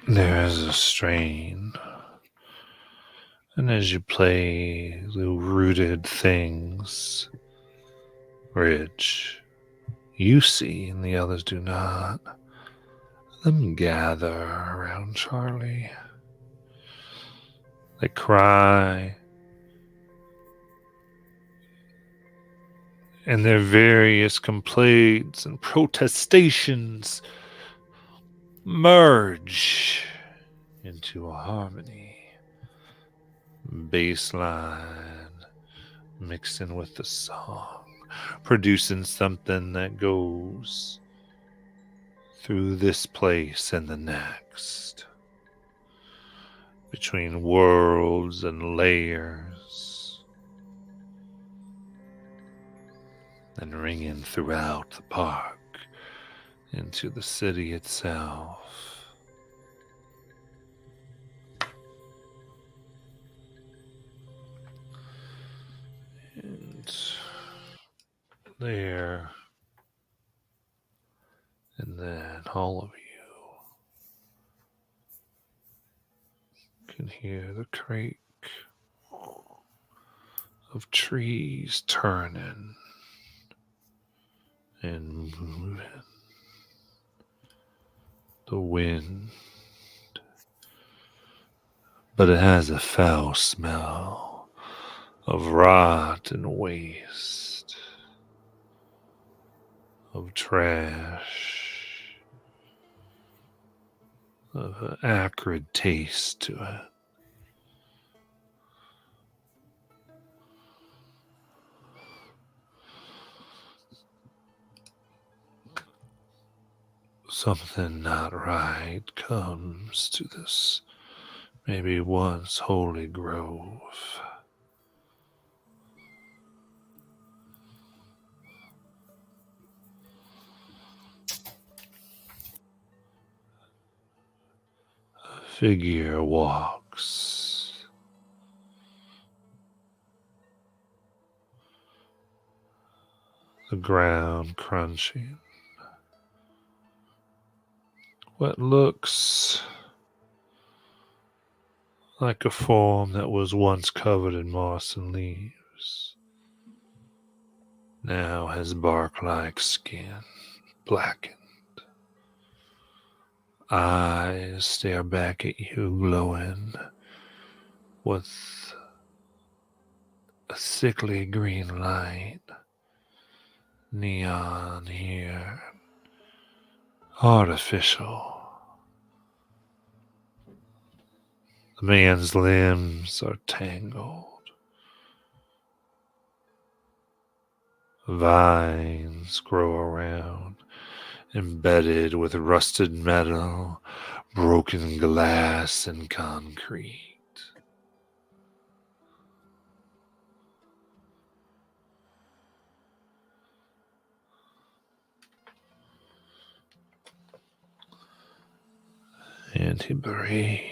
there is a strain, a And as you play the rooted things, Ridge, you see and the others do not, them gather around Charlie. They cry, and their various complaints and protestations merge into a harmony. Bass line mixed in with the song, producing something that goes through this place and the next, between worlds and layers, and ringing throughout the park into the city itself. And there, and then all of you can hear the creak of trees turning and moving. The wind, but it has a foul smell of rot and waste, of trash, of an acrid taste to it. Something not right comes to this maybe once holy grove. A figure walks. The ground crunching. What looks like a form that was once covered in moss and leaves now has bark-like skin, blackened. Eyes stare back at you, glowing with a sickly green light. Neon here, artificial. The man's limbs are tangled. Vines grow around, embedded with rusted metal, broken glass, and concrete. And he breathes.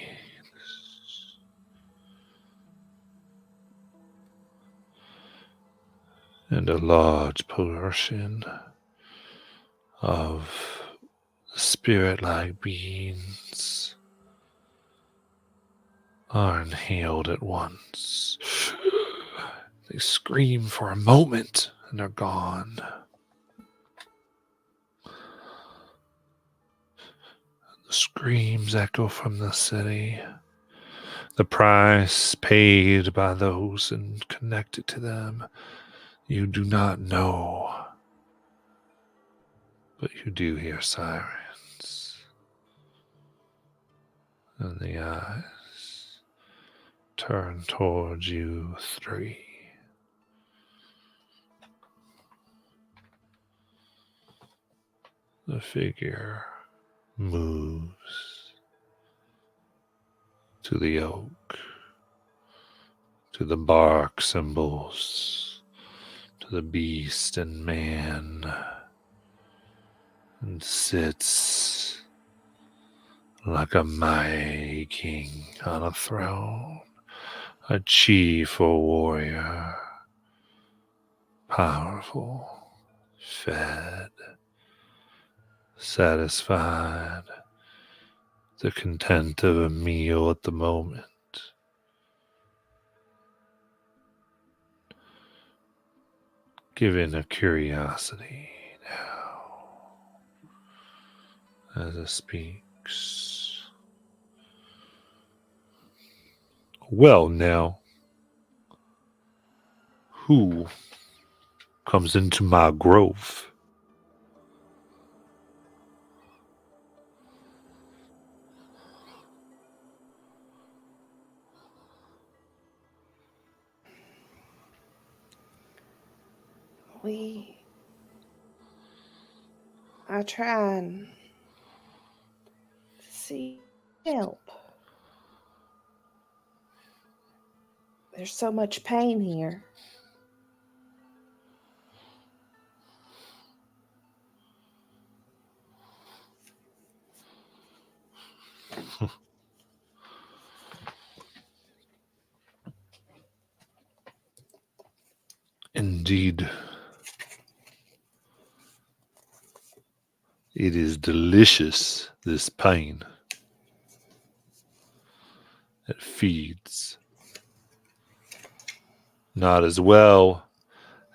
And a large portion of spirit-like beings are inhaled at once. They scream for a moment and are gone. The screams echo from the city. The price paid by those and connected to them you do not know, but you do hear sirens. And the eyes turn towards you three. The figure moves to the oak, to the bark symbols, to the beast and man, and sits like a mighty king on a throne, a chief or warrior, powerful, fed, satisfied, the content of a meal at the moment. given a curiosity now as it speaks. Well, now, who comes into my grove? I try and see help. There's so much pain here. Indeed, it is delicious, this pain. It feeds. Not as well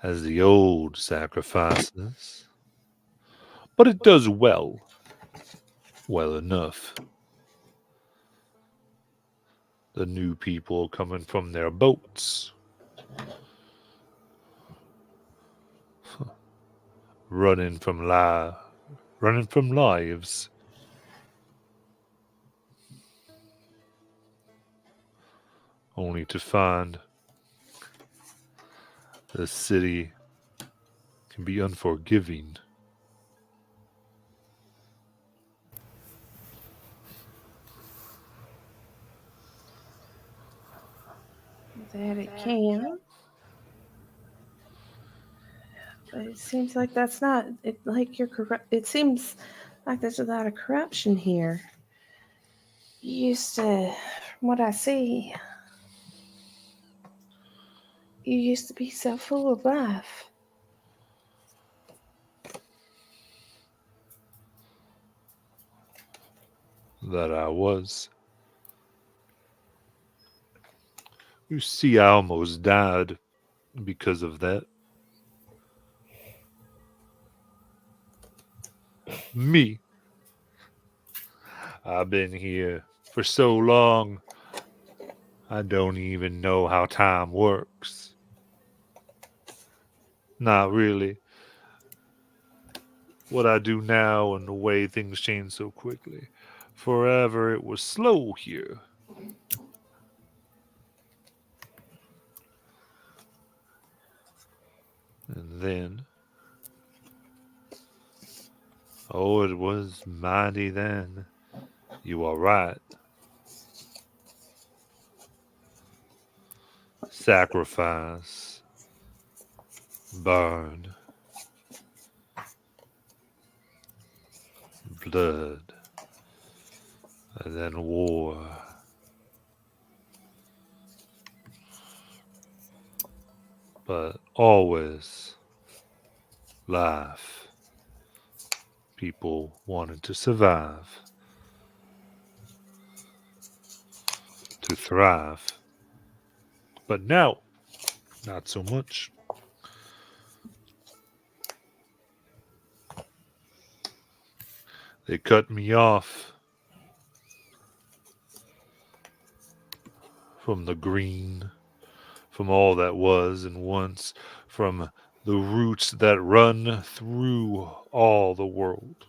as the old sacrifices, but it does well. Well enough. The new people coming from their boats, running from lives, only to find the city can be unforgiving. That it can. But it seems like that's not it. Like you're corrupt. It seems like there's a lot of corruption here. You used to, from what I see, you used to be so full of life. That I was. You see, I almost died because of that. Me. I've been here for so long, I don't even know how time works. Not really. What I do now and the way things change so quickly. Forever it was slow here. And then, oh, it was mighty then. You are right. Sacrifice, burn, blood, and then war. But always life. People wanted to survive, to thrive. But now, not so much. They cut me off from the green, from all that was and once, from the roots that run through all the world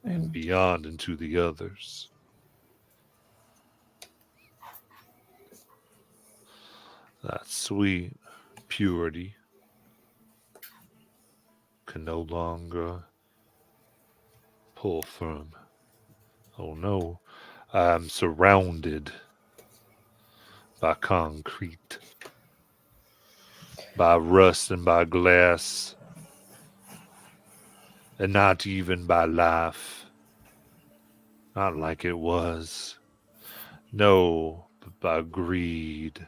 and beyond into the others. That sweet purity can no longer pull from. Oh no, I am surrounded by concrete, by rust and by glass, and not even by life. Not like it was. No, but by greed.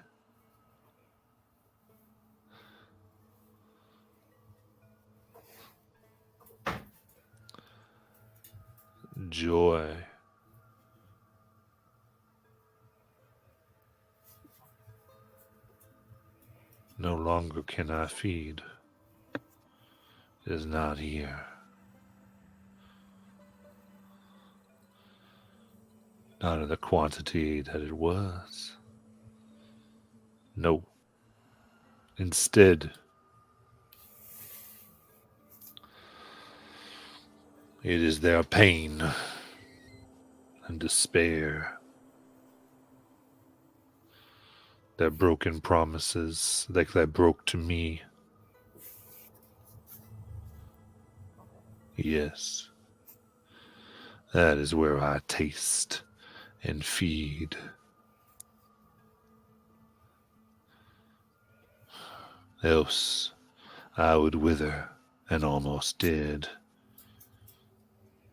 Joy. No longer can I feed. It is not here. Not in the quantity that it was. No. Instead, it is their pain and despair, their broken promises like they broke to me. Yes, that is where I taste and feed. Else I would wither, and almost did.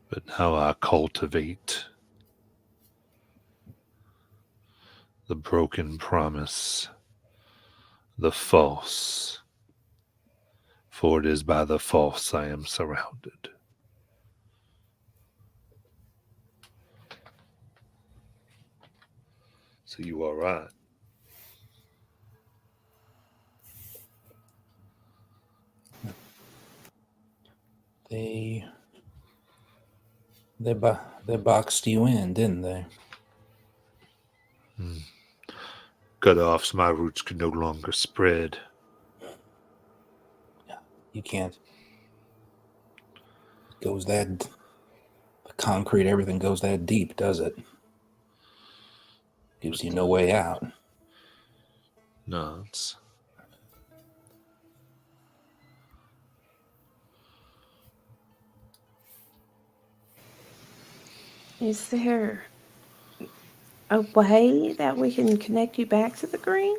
But now I cultivate the broken promise, the false, for it is by the false I am surrounded. So you are right. They they boxed you in, didn't they? Cut off so my roots could no longer spread. You can't. It goes that the concrete, everything goes that deep, does it? Gives you no way out. No, it's Is there a way that we can connect you back to the green?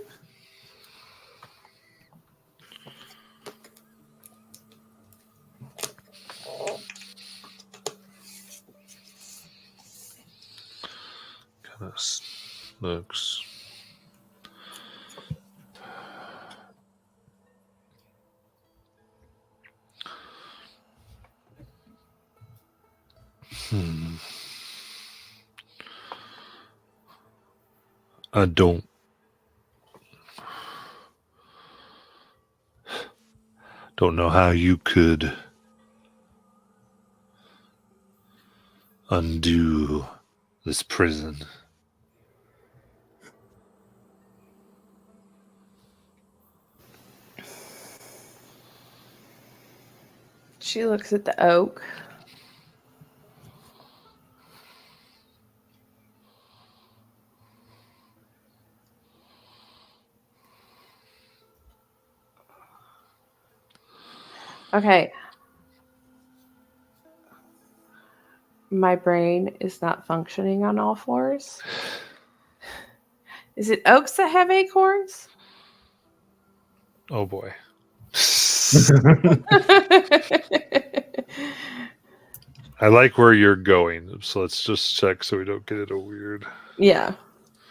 kind of looks. I don't know how you could undo this prison. She looks at the oak. Okay. My brain is not functioning on all fours. Is it oaks that have acorns? Oh boy. I like where you're going, so let's just check so we don't get it all weird. Yeah.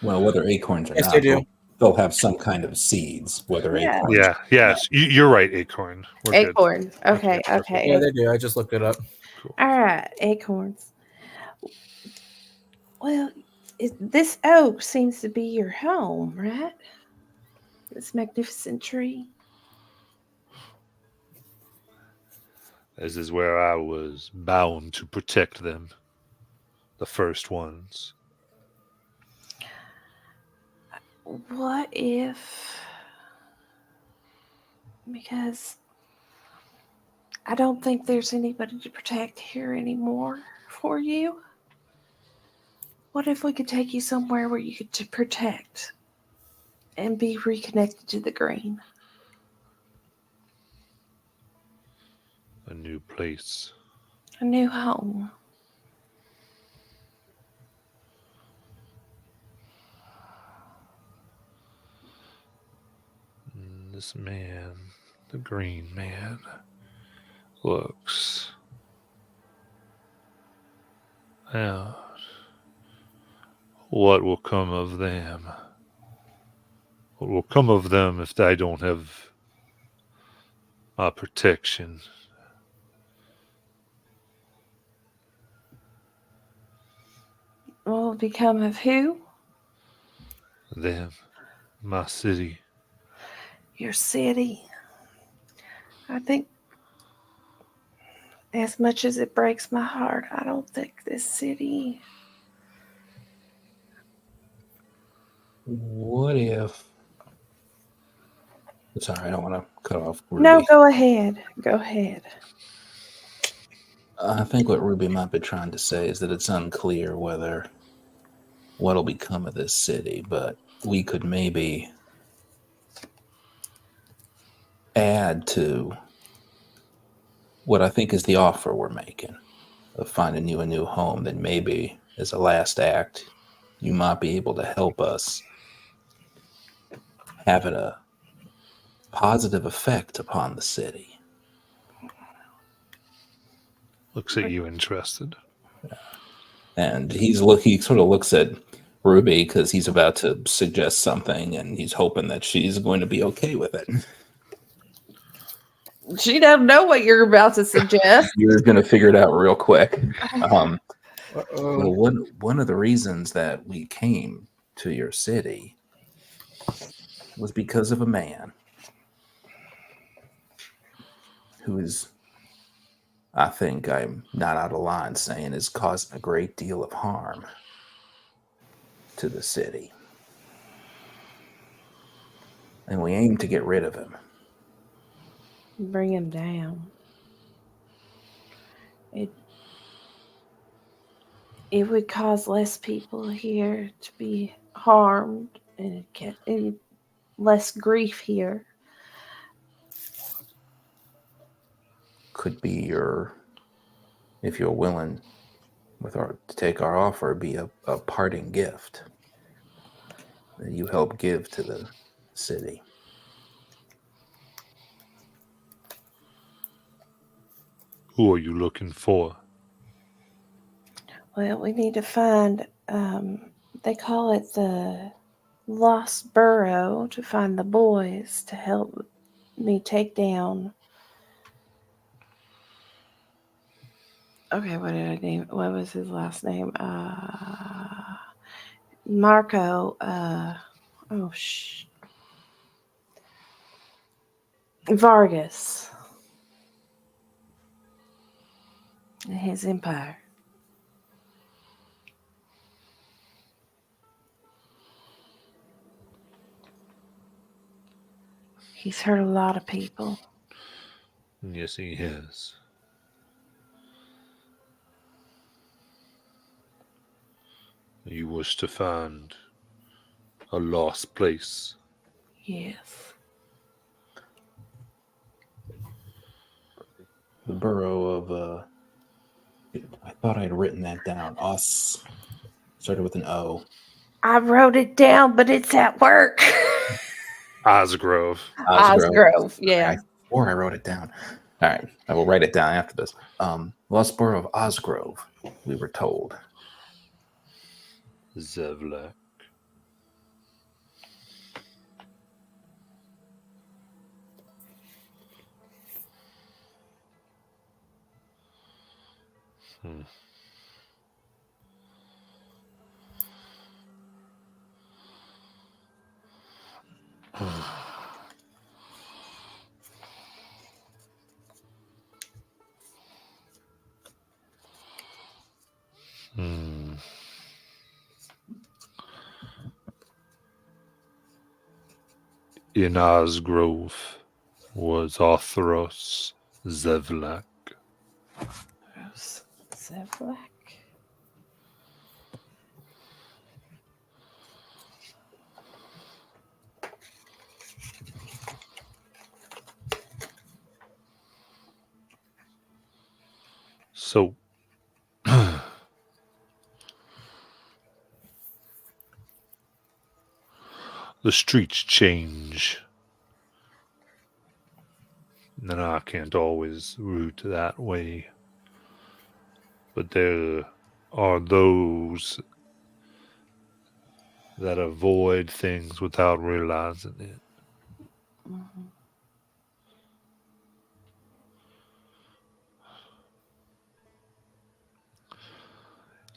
Well, whether acorns or Yes, not, they do. they'll have some kind of seeds. Whether Yeah. acorns, Yeah, yes, you're right, acorn. We're good. Acorns. Okay, perfect. okay. Yeah, they do. I just looked it up. Cool. All right, acorns. Well, this oak seems to be your home, right? This magnificent tree. This is where I was bound to protect them. The first ones. What if... Because I don't think there's anybody to protect here anymore for you. What if we could take you somewhere where you could protect and be reconnected to the green? A new place. A new home. This man, the green man, looks out. What will come of them? What will come of them if I don't have my protection? What will become of who? Them, my city. your city. I think, as much as it breaks my heart, I don't think this city. What if? Sorry, I don't want to cut off No, Ruby. go ahead. Go ahead. I think what Ruby might be trying to say is that it's unclear what'll become of this city, but we could maybe add to what I think is the offer we're making of finding you a new home. Then maybe as a last act, you might be able to help us have a positive effect upon the city. Looks at you interested. And he sort of looks at Ruby because he's about to suggest something, and he's hoping that she's going to be okay with it. She doesn't know what you're about to suggest. You're going to figure it out real quick. Well, Uh-oh. one of the reasons that we came to your city was because of a man who is, I think I'm not out of line saying, is causing a great deal of harm to the city. And we aim to get rid of him. Bring him down. It would cause less people here to be harmed and less grief here. Could be if you're willing to take our offer, be a parting gift that you help give to the city. Who are you looking for? Well, we need to find, they call it the Lost Burrow, to find the boys to help me take down. Okay, what did I name? What was his last name? Marco. Vargas and his empire. He's hurt a lot of people. Yes, he has. You wish to find a lost place. Yes. The borough of, I thought I had written that down. Started with an O. I wrote it down, but it's at work. Osgrove. Osgrove, yeah. I swore I wrote it down. All right, I will write it down after this. Lost Borough of Osgrove, we were told. Zevlak. Hmm. Hmm. In Osgrove was Arthros Zevlak. Zevlak. So, the streets change. And I can't always route that way. But there are those that avoid things without realizing it. Mm-hmm.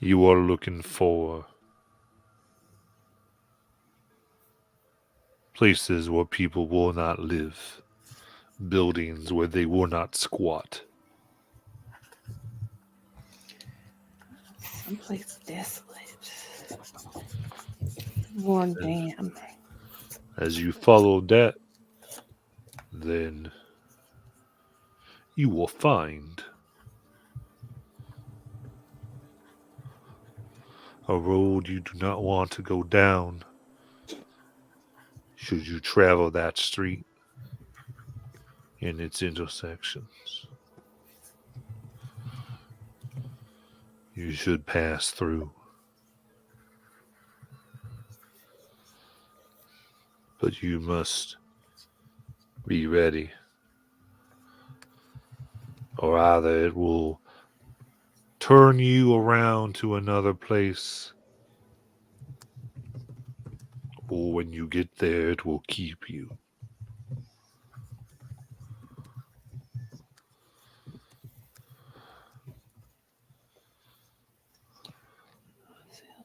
You are looking for Places where people will not live. Buildings where they will not squat. Someplace desolate. Worn down. As you follow that, then you will find a road you do not want to go down should you travel that street in its intersections. You should pass through. But you must be ready, or either it will turn you around to another place, or when you get there, it will keep you.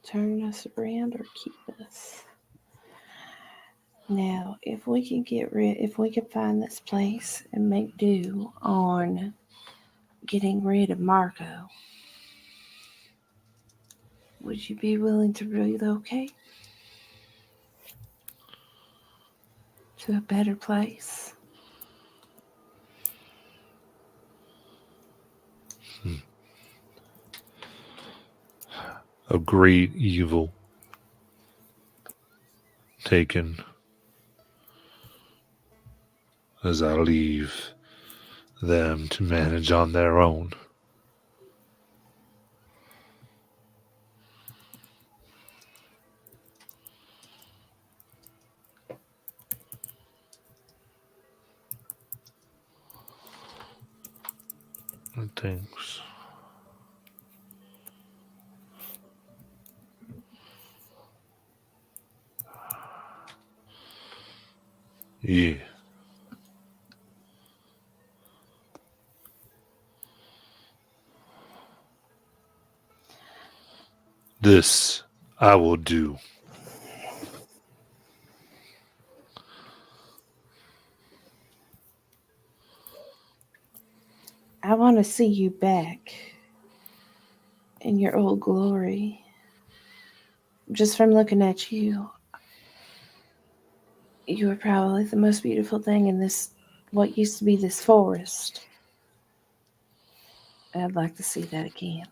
Turn us around or keep us. Now, if we can find this place and make do on getting rid of Marco, would you be willing to relocate to a better place? A great evil taken as I leave them to manage on their own. And things. Yeah. This I will do. I want to see you back in your old glory. Just from looking at you, you were probably the most beautiful thing in this, what used to be this forest. I'd like to see that again.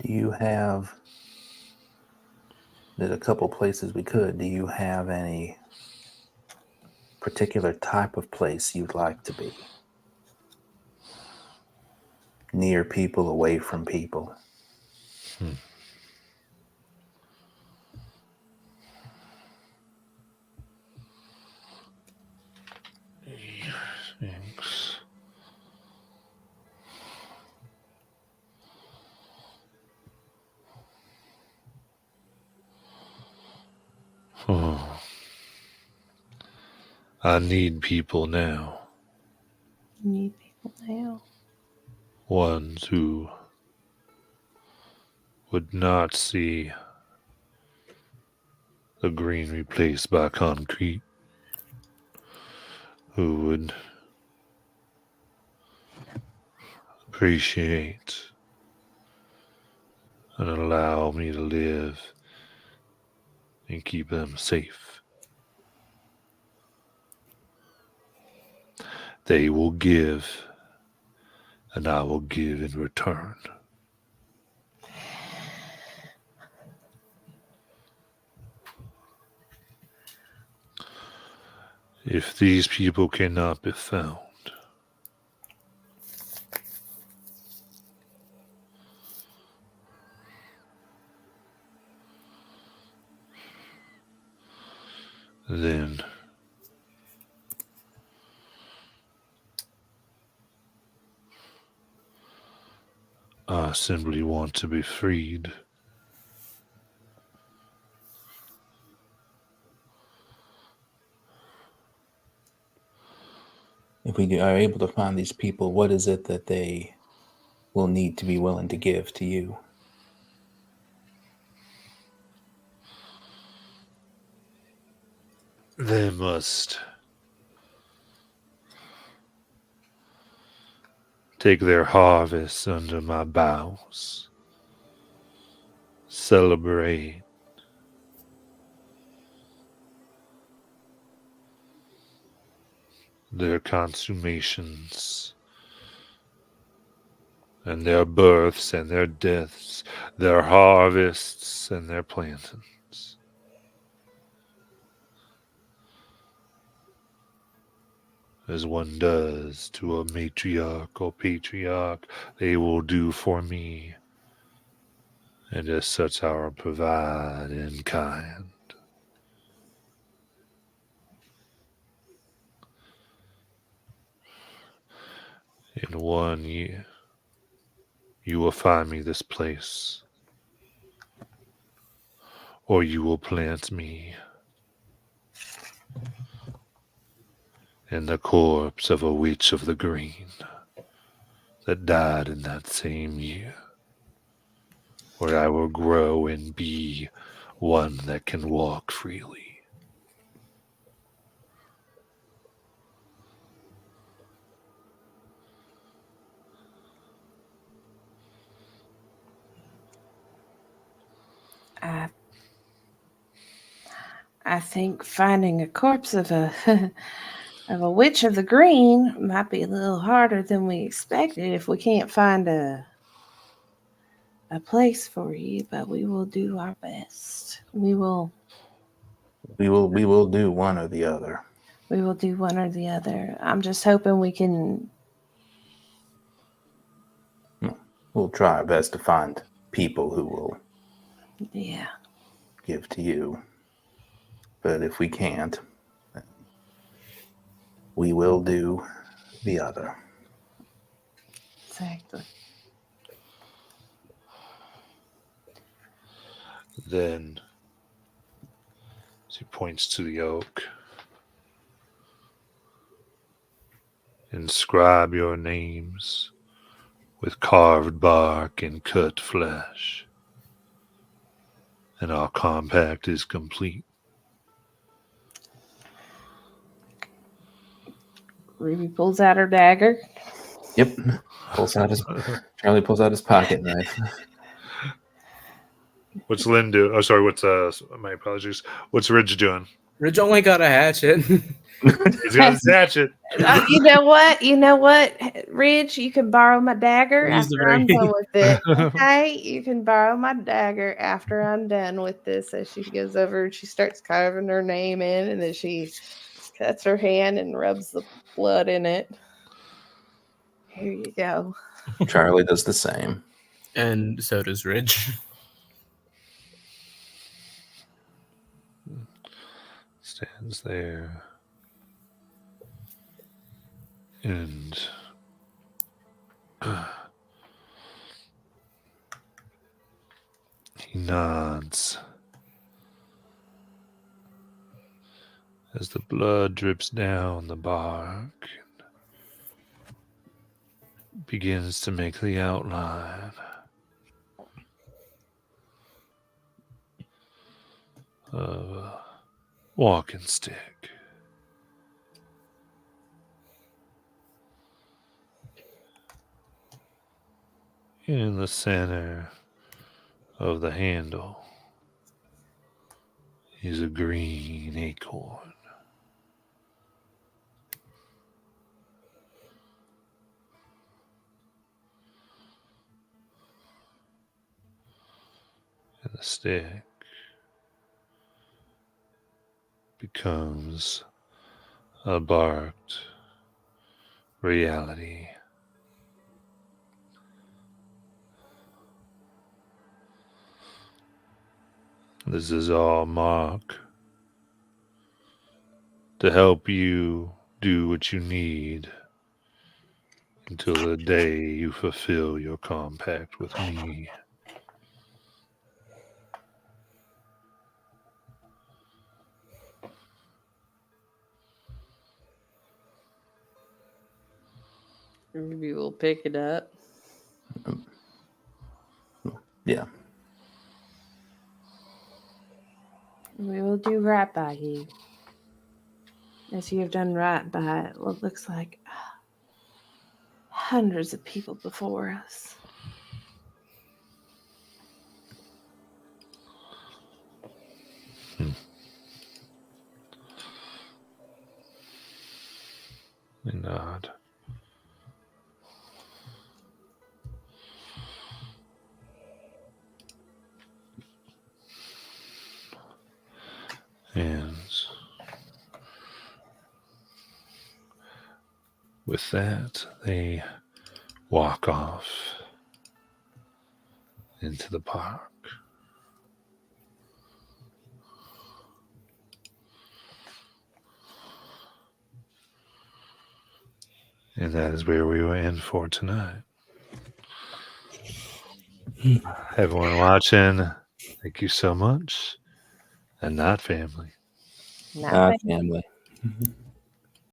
Do you have, there's a couple places we could, do you have any particular type of place you'd like to be? Near people, away from people? Thanks. Oh. I need people now. You need people now. Ones who would not see the green replaced by concrete, who would appreciate and allow me to live and keep them safe. They will give, and I will give in return. If these people cannot be found, then I simply want to be freed. if we are able to find these people, what is it that they will need to be willing to give to you? They must take their harvest under my boughs, celebrate their consummations and their births and their deaths, their harvests and their plantings. As one does to a matriarch or patriarch, they will do for me, and as such I will provide in kind. In 1 year, you will find me this place, or you will plant me in the corpse of a witch of the green that died in that same year, where I will grow and be one that can walk freely. I I think finding a corpse of a of a witch of the green might be a little harder than we expected if we can't find a place for you, but we will do our best. We will do one or the other. We will do one or the other. I'm just hoping we can. We'll try our best to find people who will Yeah. give to you. But if we can't, we will do the other. Exactly. Then, as he points to the oak, inscribe your names with carved bark and cut flesh, and our compact is complete. Ruby pulls out her dagger. Yep. Charlie pulls out his pocket knife. What's Lynn do? Oh, sorry. What's my apologies. What's Ridge doing? Ridge only got a hatchet. He's got his hatchet. You know what? You know what, Ridge? You can borrow my dagger Use the after I'm ring. done with it. Okay, you can borrow my dagger after I'm done with this. As she goes over and she starts carving her name in, and then she cuts her hand and rubs the blood in it. Here you go. Charlie does the same. And so does Ridge. Stands there. And he nods as the blood drips down the bark and begins to make the outline of a walking stick. In the center of the handle is a green acorn. And the stick becomes a barked reality. This is all Mark to help you do what you need until the day you fulfill your compact with me. Maybe we'll pick it up. Yeah. We will do right by you, as you have done right by what looks like hundreds of people before us. They nod. And with that, they walk off into the park. And that is where we will end for tonight. Everyone watching, thank you so much. And not family. Not bad. Family.